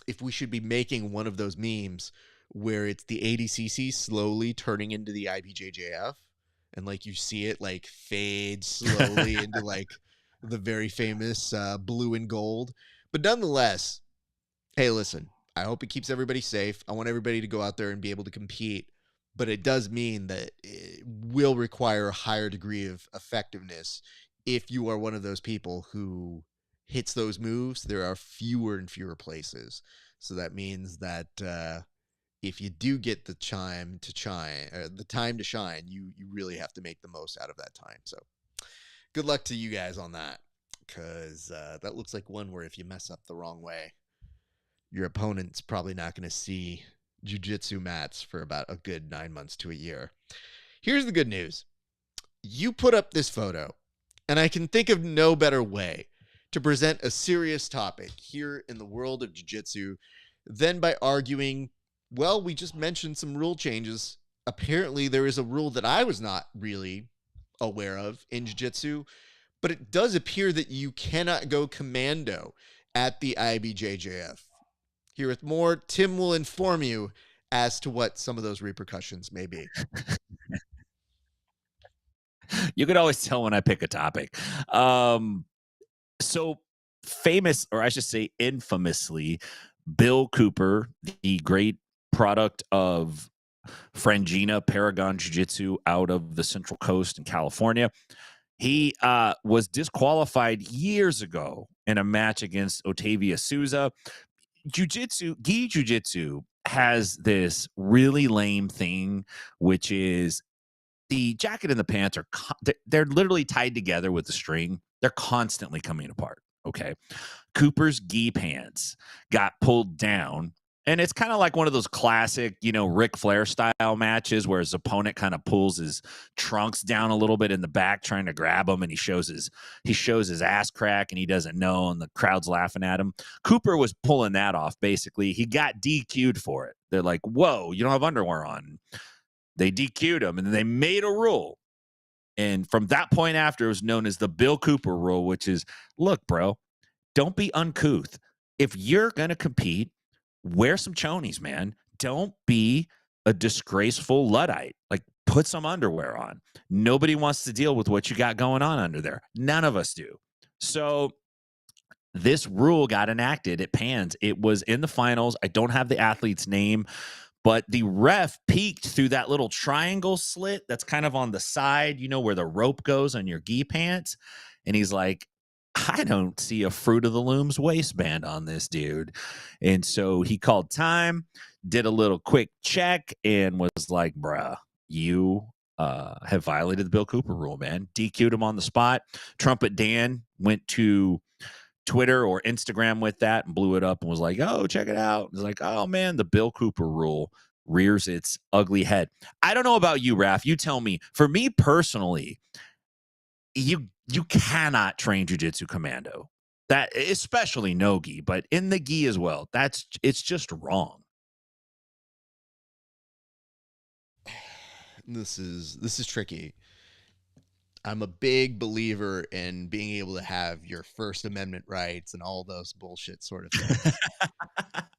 if we should be making one of those memes where it's the ADCC slowly turning into the IBJJF, and like you see it like fade slowly into like the very famous blue and gold. But nonetheless, hey, listen, I hope it keeps everybody safe. I want everybody to go out there and be able to compete, but it does mean that it will require a higher degree of effectiveness. If you are one of those people who hits those moves, there are fewer and fewer places. So that means that if you do get the time to shine, you really have to make the most out of that time. So good luck to you guys on that, because that looks like one where if you mess up the wrong way, your opponent's probably not going to see jiu-jitsu mats for about a good 9 months to a year. Here's the good news. You put up this photo, and I can think of no better way to present a serious topic here in the world of jiu-jitsu than by arguing, well, we just mentioned some rule changes. Apparently, there is a rule that I was not really aware of in jiu-jitsu, but it does appear that you cannot go commando at the IBJJF. Here with more, Tim will inform you as to what some of those repercussions may be. You could always tell when I pick a topic. So famous, or I should say infamously, Bill Cooper, the great product of Frangina Paragon Jiu-Jitsu out of the Central Coast in California. He was disqualified years ago in a match against Otavia Souza. Gi Jiu-Jitsu has this really lame thing, which is the jacket and the pants are they're literally tied together with the string. They're constantly coming apart. Okay. Cooper's gi pants got pulled down. And it's kind of like one of those classic, Ric Flair style matches where his opponent kind of pulls his trunks down a little bit in the back, trying to grab him, and he shows his ass crack and he doesn't know, and the crowd's laughing at him. Cooper was pulling that off, basically. He got DQ'd for it. They're like, whoa, you don't have underwear on. They DQ'd him, and then they made a rule. And from that point after, it was known as the Bill Cooper rule, which is, look, bro, don't be uncouth. If you're going to compete, wear some chonies, man. Don't be a disgraceful Luddite. Like, put some underwear on. Nobody wants to deal with what you got going on under there. None of us do. So this rule got enacted at Pans. It was in the finals. I don't have the athlete's name, but the ref peeked through that little triangle slit that's kind of on the side, where the rope goes on your gi pants. And he's like, I don't see a Fruit of the Looms waistband on this dude. And so he called time, did a little quick check, and was like, bruh, you have violated the Bill Cooper rule, man. DQ'd him on the spot. Trumpet Dan went to Twitter or Instagram with that and blew it up and was like, oh, check it out. It's like, oh, man, the Bill Cooper rule rears its ugly head. I don't know about you, Raf. You tell me. For me personally, you cannot train jiu-jitsu commando. That, especially no gi, but in the gi as well. It's just wrong. This is tricky. I'm a big believer in being able to have your First Amendment rights and all those bullshit sort of things.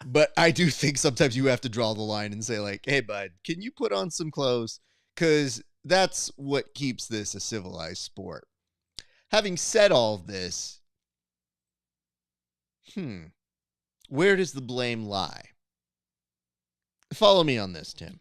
But I do think sometimes you have to draw the line and say, like, hey, bud, can you put on some clothes? Because that's what keeps this a civilized sport. Having said all of this, where does the blame lie? Follow me on this, Tim.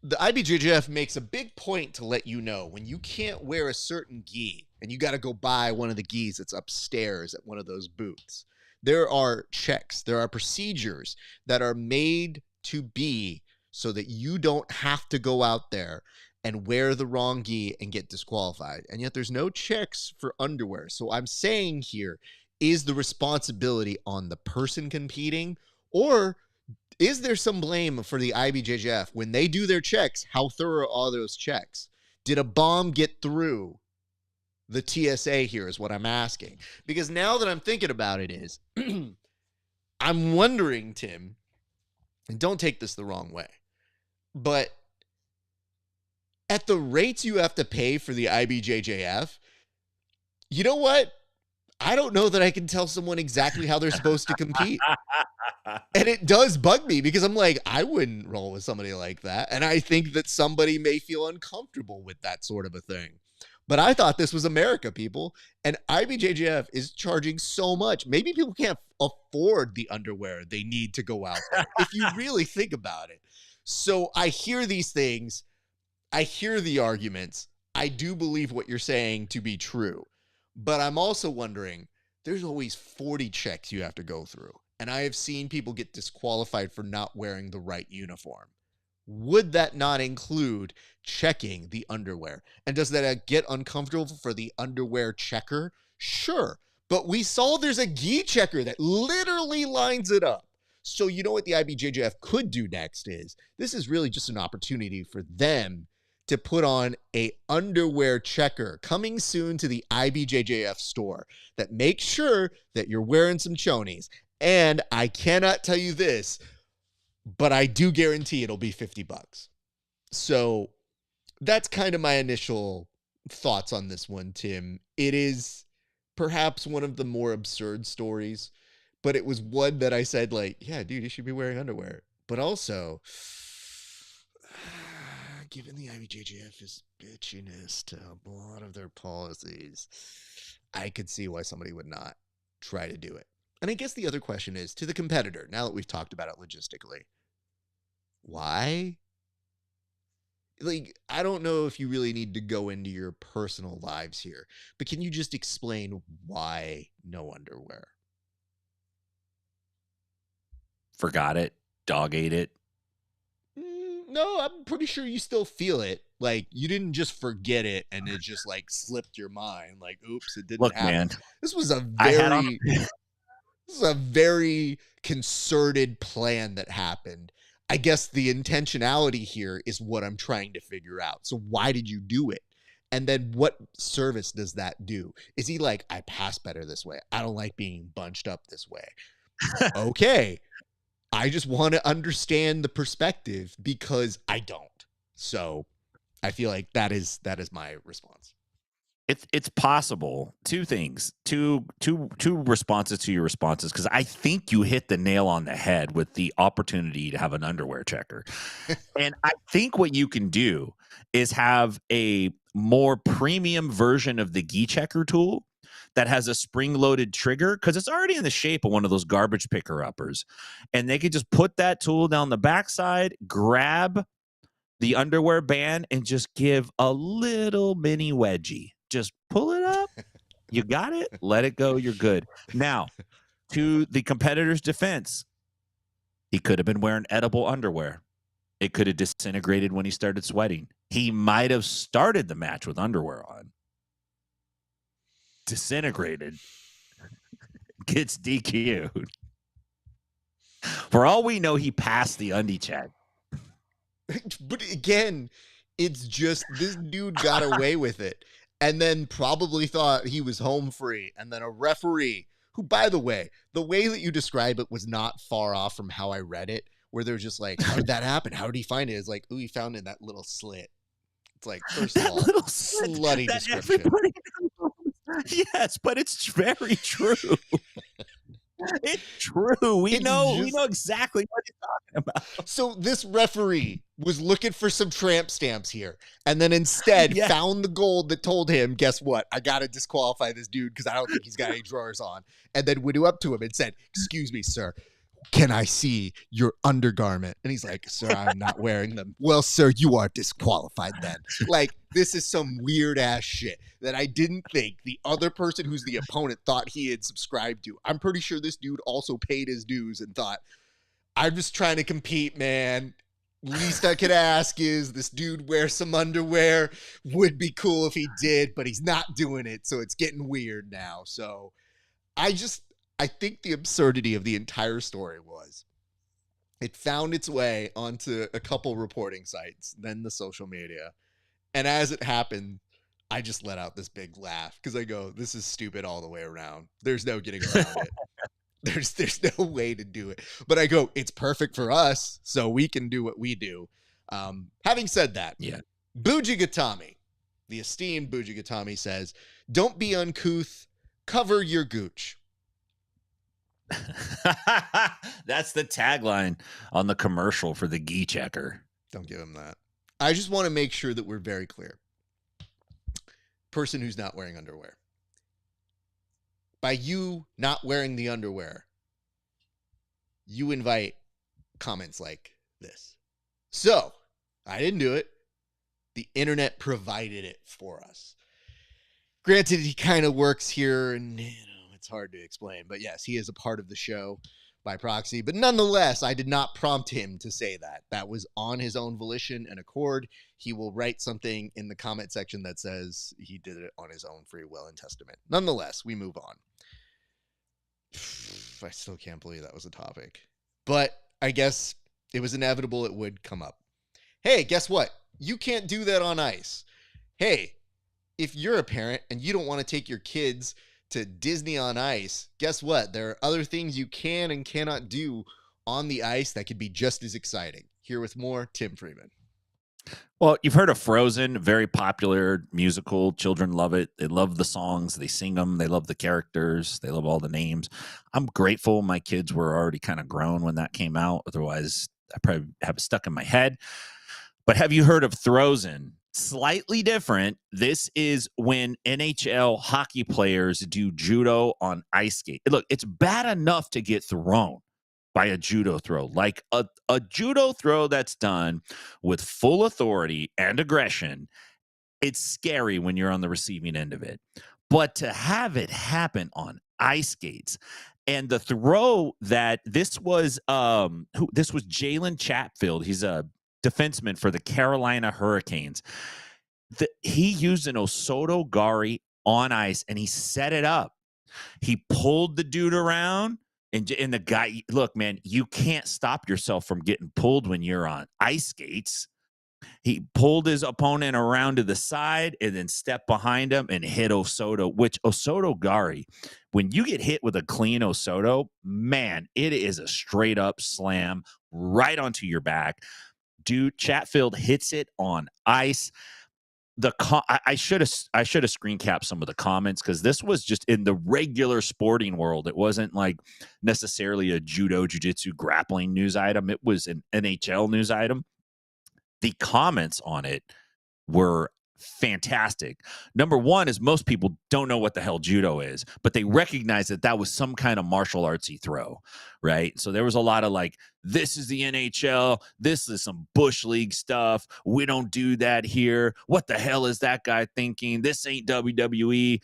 The IBJJF makes a big point to let you know when you can't wear a certain gi and you got to go buy one of the gis that's upstairs at one of those booths. There are checks, there are procedures that are made to be so that you don't have to go out there and wear the wrong gi and get disqualified. And yet there's no checks for underwear. So I'm saying here, is the responsibility on the person competing, or is there some blame for the IBJJF when they do their checks? How thorough are those checks? Did a bomb get through the TSA here is what I'm asking. Because now that I'm thinking about it is, I'm wondering, Tim, and don't take this the wrong way, but at the rates you have to pay for the IBJJF, you know what? I don't know that I can tell someone exactly how they're supposed to compete. And it does bug me because I'm like, I wouldn't roll with somebody like that. And I think that somebody may feel uncomfortable with that sort of a thing. But I thought this was America, people. And IBJJF is charging so much. Maybe people can't afford the underwear they need to go out there, if you really think about it. So I hear these things. I hear the arguments. I do believe what you're saying to be true. But I'm also wondering, there's always 40 checks you have to go through. And I have seen people get disqualified for not wearing the right uniform. Would that not include checking the underwear? And does that get uncomfortable for the underwear checker? Sure. But we saw there's a gi checker that literally lines it up. So you know what the IBJJF could do next is, this is really just an opportunity for them to put on a underwear checker coming soon to the IBJJF store that makes sure that you're wearing some chonies. And I cannot tell you this, but I do guarantee it'll be $50. So that's kind of my initial thoughts on this one, Tim. It is perhaps one of the more absurd stories, but it was one that I said, like, yeah, dude, you should be wearing underwear. But also, given the IBJJF's bitchiness to a lot of their policies, I could see why somebody would not try to do it. And I guess the other question is, to the competitor, now that we've talked about it logistically, Why? Like, I don't know if you really need to go into your personal lives here, but can you just explain why no underwear? Forgot it. Dog ate it. No, I'm pretty sure you still feel it. Like, you didn't just forget it and it just like slipped your mind. Like, oops, it didn't Look, happen. man, This was a I had on. very concerted plan that happened. I guess the intentionality here is what I'm trying to figure out. So why did you do it? And then what service does that do? Is he like, I pass better this way. I don't like being bunched up this way. Okay. I just want to understand the perspective because I don't. So I feel like that is my response. It's possible. Two things, two responses to your responses, because I think you hit the nail on the head with the opportunity to have an underwear checker. And I think what you can do is have a more premium version of the Gi Checker tool that has a spring-loaded trigger, because it's already in the shape of one of those garbage picker-uppers. And they could just put that tool down the backside, grab the underwear band, and just give a little mini wedgie. Just pull it up. You got it. Let it go. You're good. Now, to the competitor's defense, he could have been wearing edible underwear. It could have disintegrated when he started sweating. He might have started the match with underwear on. Disintegrated. Gets DQ'd. For all we know, he passed the undie check. But again, it's just this dude got away with it and then probably thought he was home free. And then a referee who, by the way that you describe it was not far off from how I read it, where they're just like, how did that happen? How did he find it? It's like, ooh, he found it in that little slit. It's like, first of all, slutty description. Yes, but it's very true. It's true. We know exactly what he's talking about. So this referee was looking for some tramp stamps here, and then instead found the gold that told him, guess what? I got to disqualify this dude because I don't think he's got any drawers on. And then went up to him and said, excuse me, sir, can I see your undergarment? And he's like, sir, I'm not wearing them. Well, sir, you are disqualified then. Like, this is some weird ass shit that I didn't think the other person who's the opponent thought he had subscribed to. I'm pretty sure this dude also paid his dues and thought, I'm just trying to compete, man. Least I could ask is this dude wear some underwear. Would be cool if he did, but he's not doing it. So it's getting weird now. So I think the absurdity of the entire story was it found its way onto a couple reporting sites, then the social media. And as it happened, I just let out this big laugh because I go, this is stupid all the way around. There's no getting around it. There's no way to do it. But I go, it's perfect for us, so we can do what we do. Having said that, Bujigatami, the esteemed Bujigatami says, don't be uncouth, cover your gooch. That's the tagline on the commercial for the Gi Checker. Don't give him that. I just want to make sure that we're very clear. Person who's not wearing underwear. By you not wearing the underwear, you invite comments like this. So, I didn't do it. The internet provided it for us. Granted, he kind of works here and it's hard to explain, but yes, he is a part of the show by proxy. But nonetheless, I did not prompt him to say that. That was on his own volition and accord. He will write something in the comment section that says he did it on his own free will and testament. Nonetheless, we move on. I still can't believe that was a topic. But I guess it was inevitable it would come up. Hey, guess what? You can't do that on ice. Hey, if you're a parent and you don't want to take your kids to Disney on Ice, guess what? There are other things you can and cannot do on the ice that could be just as exciting. Here with more, Tim Freeman. Well, you've heard of Frozen, very popular musical. Children love it. They love the songs. They sing them. They love the characters. They love all the names. I'm grateful my kids were already kind of grown when that came out. Otherwise, I probably have it stuck in my head. But have you heard of THROWZER? Slightly different. This is when NHL hockey players do judo on ice skate. Look, it's bad enough to get thrown. by a judo throw, like a judo throw that's done with full authority and aggression. It's scary when you're on the receiving end of it. But to have it happen on ice skates, and the throw that this was Jalen Chatfield. He's a defenseman for the Carolina Hurricanes. He used an Osoto Gari on ice and he set it up. He pulled the dude around, and the guy, look, man, you can't stop yourself from getting pulled when you're on ice skates. He pulled his opponent around to the side and then stepped behind him and hit Osoto, which Osoto Gari, when you get hit with a clean Osoto, man, it is a straight up slam right onto your back. Dude, Chatfield hits it on ice. I should have screen capped some of the comments, because this was just in the regular sporting world. It wasn't like necessarily a judo, jiu-jitsu, grappling news item. It was an NHL news item. The comments on it were fantastic. Number one is most people don't know what the hell judo is, but they recognize that that was some kind of martial artsy throw, right? So there was a lot of like, this is the NHL, this is some bush league stuff, we don't do that here, what the hell is that guy thinking, this ain't WWE.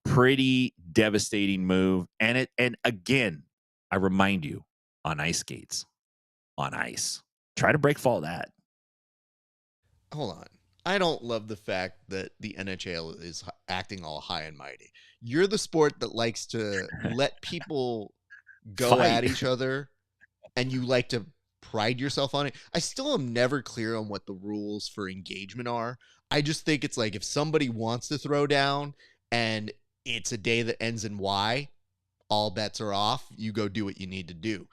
Pretty devastating move. And again, I remind you, on ice skates, on ice, try to break fall that. Hold on. I don't love the fact that the NHL is acting all high and mighty. You're the sport that likes to let people go Fight. at each other, and you like to pride yourself on it. I still am never clear on what the rules for engagement are. I just think it's like, if somebody wants to throw down and it's a day that ends in Y, all bets are off. You go do what you need to do.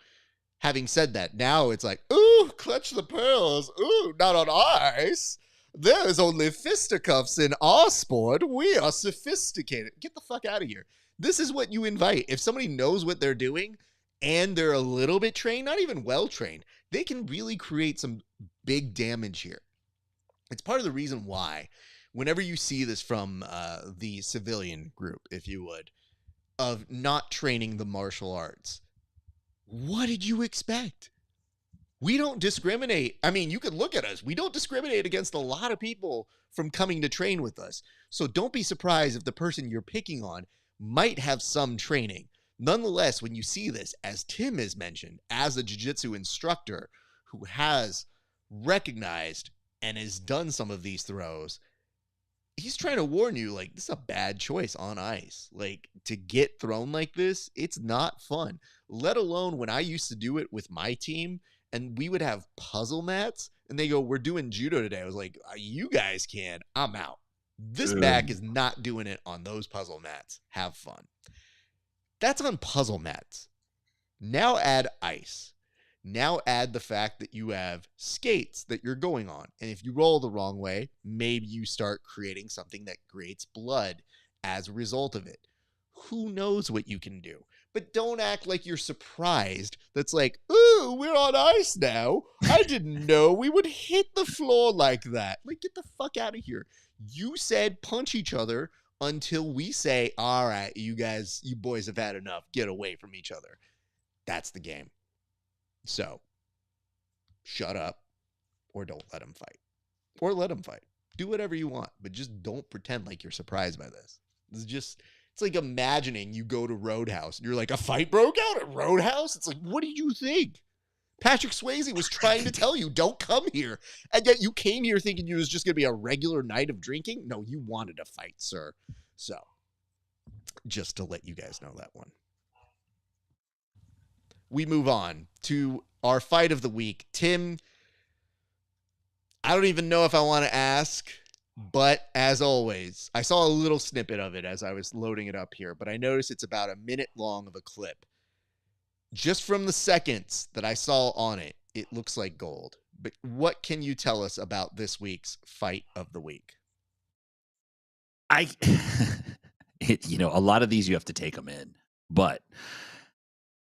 Having said that, now it's like, ooh, clutch the pearls. Ooh, not on ice. There's only fisticuffs in our sport. We are sophisticated. Get the fuck out of here. This is what you invite. If somebody knows what they're doing and they're a little bit trained, not even well trained, they can really create some big damage here. It's part of the reason why, whenever you see this from the civilian group, if you would, of not training the martial arts, what did you expect? We don't discriminate. I mean, you could look at us. We don't discriminate against a lot of people from coming to train with us. So don't be surprised if the person you're picking on might have some training. Nonetheless, when you see this, as Tim has mentioned, as a jiu-jitsu instructor who has recognized and has done some of these throws, he's trying to warn you, like, this is a bad choice on ice. Like, to get thrown like this, it's not fun. Let alone when I used to do it with my team, and we would have puzzle mats, and they go, we're doing judo today. I was like, you guys can. I'm out. This back is not doing it on those puzzle mats. Have fun. That's on puzzle mats. Now add ice. Now add the fact that you have skates that you're going on. And if you roll the wrong way, maybe you start creating something that creates blood as a result of it. Who knows what you can do? But don't act like you're surprised. That's like, ooh, we're on ice now. I didn't know we would hit the floor like that. Like, get the fuck out of here. You said punch each other until we say, all right, you guys, you boys have had enough. Get away from each other. That's the game. So, shut up, or don't let them fight. Or let them fight. Do whatever you want, but just don't pretend like you're surprised by this. It's like imagining you go to Roadhouse and you're like, a fight broke out at Roadhouse? It's like, what did you think? Patrick Swayze was trying to tell you, don't come here. And yet you came here thinking it was just going to be a regular night of drinking? No, you wanted a fight, sir. So, just to let you guys know that one. We move on to our fight of the week. Tim, I don't even know if I want to ask, but as always, I saw a little snippet of it as I was loading it up here, but I noticed it's about a minute long of a clip. Just from the seconds that I saw on it, it looks like gold. But what can you tell us about this week's fight of the week? A lot of these you have to take them in, but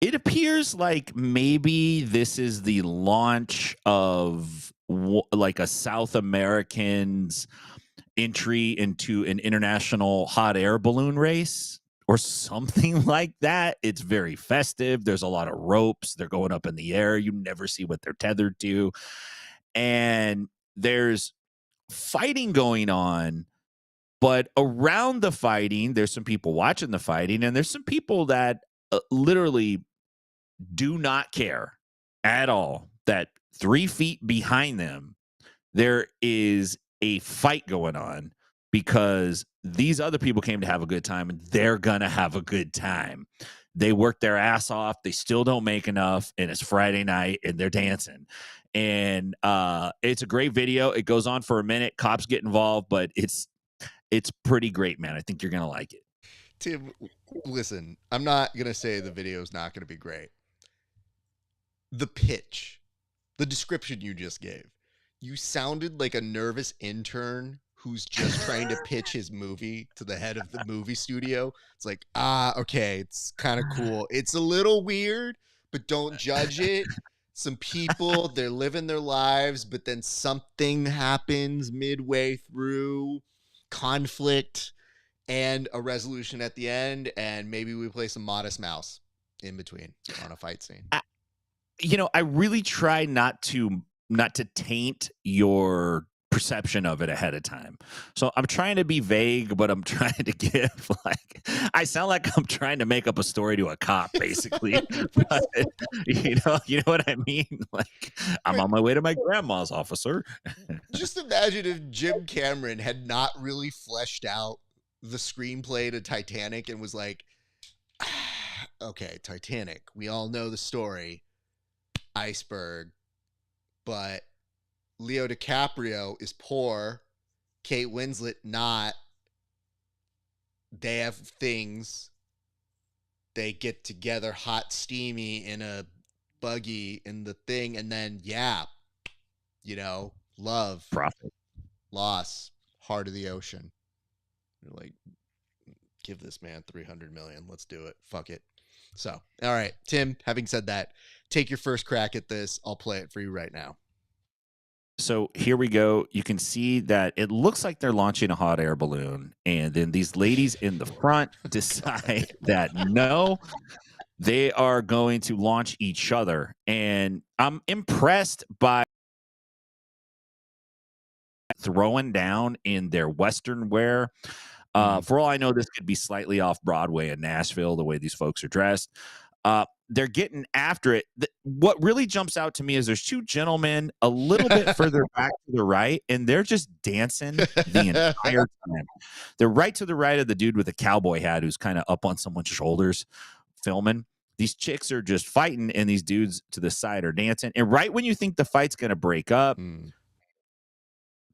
it appears like maybe this is the launch of like a South American's entry into an international hot air balloon race. or something like that. It's very festive. There's a lot of ropes. They're going up in the air. You never see what they're tethered to. And there's fighting going on, but around the fighting, there's some people watching the fighting, and there's some people that literally do not care at all that 3 feet behind them, there is a fight going on because these other people came to have a good time and they're going to have a good time. They work their ass off. They still don't make enough. And it's Friday night and they're dancing. And it's a great video. It goes on for a minute. Cops get involved, but it's pretty great, man. I think you're going to like it. Tim, listen, I'm not going to say the video is not going to be great. The pitch, the description you just gave, you sounded like a nervous intern who's just trying to pitch his movie to the head of the movie studio. It's like, okay, it's kind of cool. It's a little weird, but don't judge it. Some people, they're living their lives, but then something happens midway through, conflict, and a resolution at the end, and maybe we play some Modest Mouse in between on a fight scene. I really try not to taint your perception of it ahead of time. So I'm trying to be vague, but I'm trying to give I sound like I'm trying to make up a story to a cop, basically. But, you know what I mean? Like, I'm on my way to my grandma's, officer. Just imagine if Jim Cameron had not really fleshed out the screenplay to Titanic and was like, okay, Titanic, we all know the story. Iceberg, but Leo DiCaprio is poor, Kate Winslet not. They have things. They get together hot, steamy in a buggy in the thing, and then love, profit, loss, heart of the ocean. You're like, give this man $300 million. Let's do it. Fuck it. So, all right, Tim, having said that, take your first crack at this. I'll play it for you right now. So here we go. You can see that it looks like they're launching a hot air balloon. And then these ladies in the front decide that no, they are going to launch each other. And I'm impressed by throwing down in their Western wear. For all I know, this could be slightly off Broadway in Nashville, the way these folks are dressed. They're getting after it. What really jumps out to me is there's 2 gentlemen a little bit further back to the right, and they're just dancing the entire time. They're right to the right of the dude with the cowboy hat who's kind of up on someone's shoulders filming. These chicks are just fighting, and these dudes to the side are dancing. And right when you think the fight's going to break up,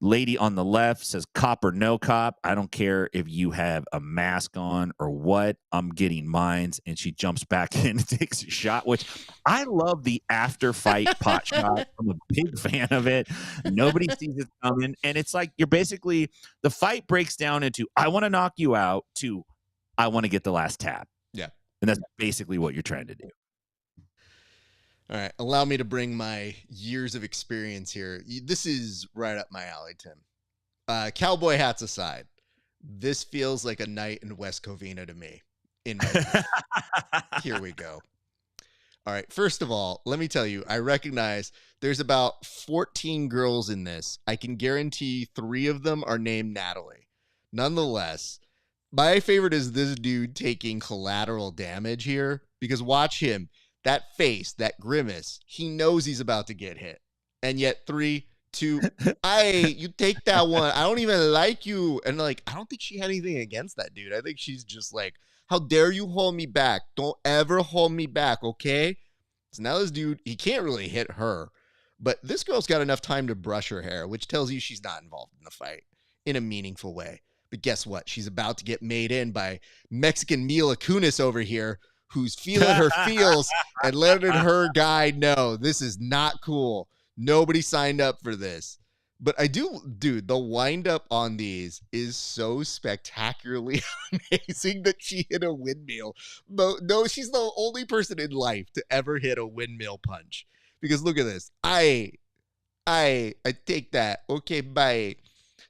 lady on the left says, cop or no cop, I don't care if you have a mask on or what, I'm getting mines. And she jumps back in and takes a shot, which I love the after fight pot shot. I'm a big fan of it. Nobody sees it coming. And it's like you're basically, the fight breaks down into, I want to knock you out, to I want to get the last tap. Yeah. And that's basically what you're trying to do. All right, allow me to bring my years of experience here. This is right up my alley, Tim. Cowboy hats aside, this feels like a night in West Covina to me. Here we go. All right, first of all, let me tell you, I recognize there's about 14 girls in this. I can guarantee 3 of them are named Natalie. Nonetheless, my favorite is this dude taking collateral damage here, because watch him. That face, that grimace, he knows he's about to get hit. And yet 3, 2, you take that one. I don't even like you. And I don't think she had anything against that dude. I think she's just like, how dare you hold me back? Don't ever hold me back, okay? So now this dude, he can't really hit her. But this girl's got enough time to brush her hair, which tells you she's not involved in the fight in a meaningful way. But guess what? She's about to get made in by Mexican Mila Kunis over here, who's feeling her feels and letting her guy know this is not cool. Nobody signed up for this. But dude, the wind up on these is so spectacularly amazing that she hit a windmill. But no, she's the only person in life to ever hit a windmill punch. Because look at this. I take that. Okay, bye.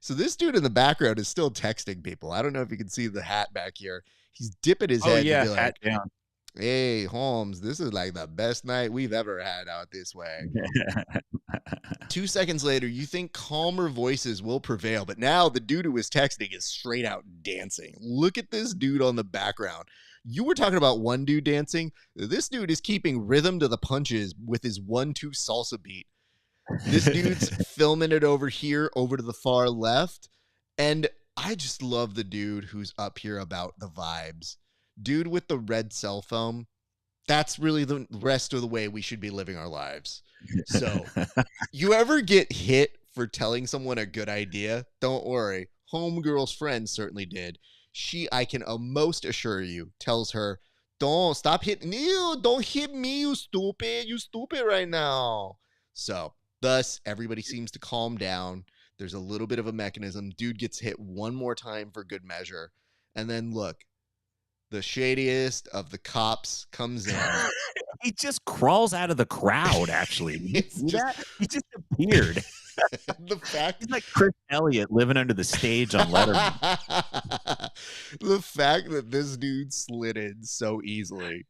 So this dude in the background is still texting people. I don't know if you can see the hat back here. He's dipping his Oh head to yeah, be hat like, down. hey, Holmes, this is like the best night we've ever had out this way. 2 seconds later, you think calmer voices will prevail, but now the dude who was texting is straight out dancing. Look at this dude on the background. You were talking about one dude dancing. This dude is keeping rhythm to the punches with his 1-2 salsa beat. This dude's filming it over here, over to the far left. And I just love the dude who's up here about the vibes. Dude with the red cell phone. That's really the rest of the way we should be living our lives. So, you ever get hit for telling someone a good idea? Don't worry. Homegirl's friend certainly did. She, I can most assure you, tells her, don't stop hitting you. Don't hit me, you stupid. You stupid right now. So, thus, everybody seems to calm down. There's a little bit of a mechanism. Dude gets hit one more time for good measure. And then look, the shadiest of the cops comes in. He just crawls out of the crowd, actually. Did you It's see just- that? He just appeared. The fact He's like Chris Elliott living under the stage on Letterman. the fact that this dude slid in so easily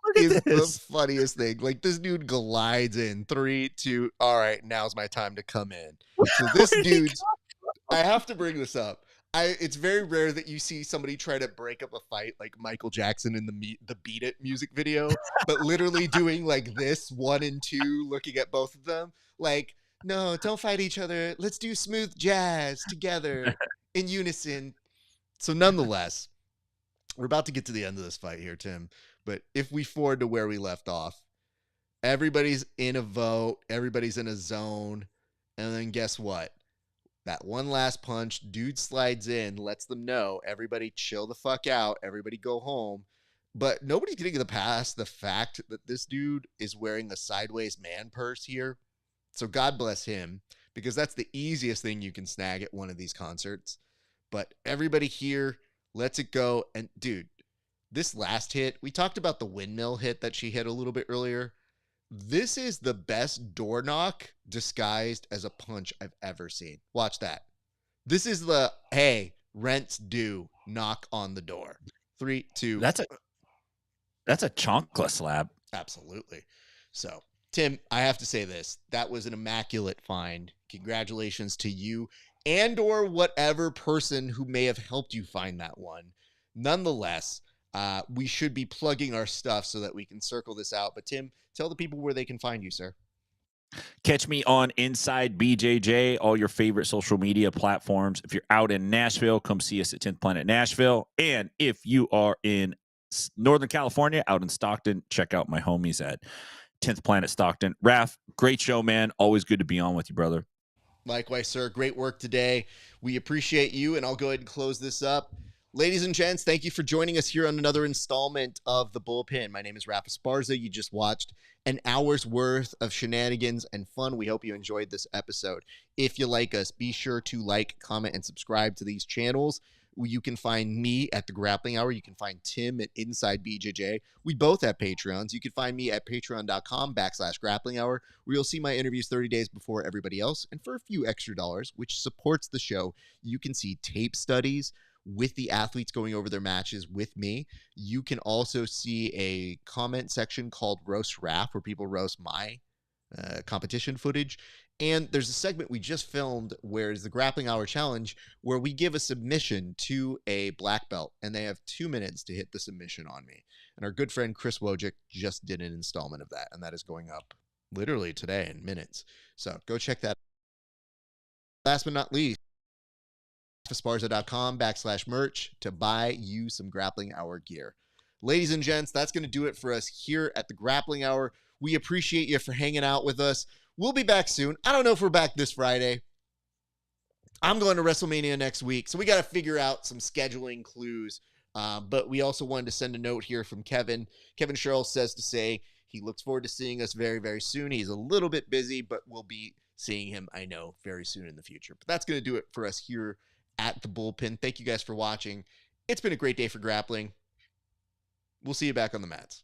Look is at this. the funniest thing. Like, this dude glides in 3, 2. All right, now's my time to come in. So this Where did he dude, I have to bring this up. It's very rare that you see somebody try to break up a fight like Michael Jackson in the Beat It music video, but literally doing like this 1 and 2, looking at both of them like, no, don't fight each other. Let's do smooth jazz together in unison. So nonetheless, we're about to get to the end of this fight here, Tim. But if we forward to where we left off, everybody's in a vote, everybody's in a zone, and then guess what? That one last punch, dude slides in, lets them know, everybody chill the fuck out, everybody go home. But nobody's getting past the fact that this dude is wearing a sideways man purse here. So God bless him, because that's the easiest thing you can snag at one of these concerts. But everybody here lets it go. And dude, this last hit, we talked about the windmill hit that she hit a little bit earlier. This is the best door knock disguised as a punch I've ever seen. Watch that. This is the, hey, rent's due, knock on the door. 3, 2. That's a chancla slap. Absolutely. So, Tim, I have to say this. That was an immaculate find. Congratulations to you and or whatever person who may have helped you find that one. Nonetheless, we should be plugging our stuff so that we can circle this out. But Tim, tell the people where they can find you, sir. Catch me on Inside BJJ, all your favorite social media platforms. If you're out in Nashville, come see us at 10th Planet Nashville. And if you are in Northern California, out in Stockton, check out my homies at 10th Planet Stockton. Raf, great show, man. Always good to be on with you, brother. Likewise, sir. Great work today. We appreciate you, and I'll go ahead and close this up. Ladies and gents, thank you for joining us here on another installment of The Bullpen. My name is RAF ESPARZA. You just watched an hour's worth of shenanigans and fun. We hope you enjoyed this episode. If you like us, be sure to like, comment, and subscribe to these channels. You can find me at The Grappling Hour. You can find Tim at Inside BJJ. We both have Patreons. You can find me at patreon.com/grappling hour, where you'll see my interviews 30 days before everybody else. And for a few extra dollars, which supports the show, you can see tape studies with the athletes going over their matches with me. You can also see a comment section called Roast Raf, where people roast my competition footage. And there's a segment we just filmed where it's the Grappling Hour Challenge, where we give a submission to a black belt, and they have 2 minutes to hit the submission on me. And our good friend Chris Wojcik just did an installment of that, and that is going up literally today in minutes. So go check that out. Last but not least, esparza.com/merch to buy you some Grappling Hour gear. Ladies and gents, that's going to do it for us here at the Grappling Hour. We appreciate you for hanging out with us. We'll be back soon. I don't know if we're back this Friday. I'm going to WrestleMania next week, so we got to figure out some scheduling clues. But we also wanted to send a note here from Kevin. Kevin Sherrill says to say he looks forward to seeing us very, very soon. He's a little bit busy, but we'll be seeing him, I know, very soon in the future. But that's going to do it for us here at the Bullpen. Thank you guys for watching. It's been a great day for grappling. We'll see you back on the mats.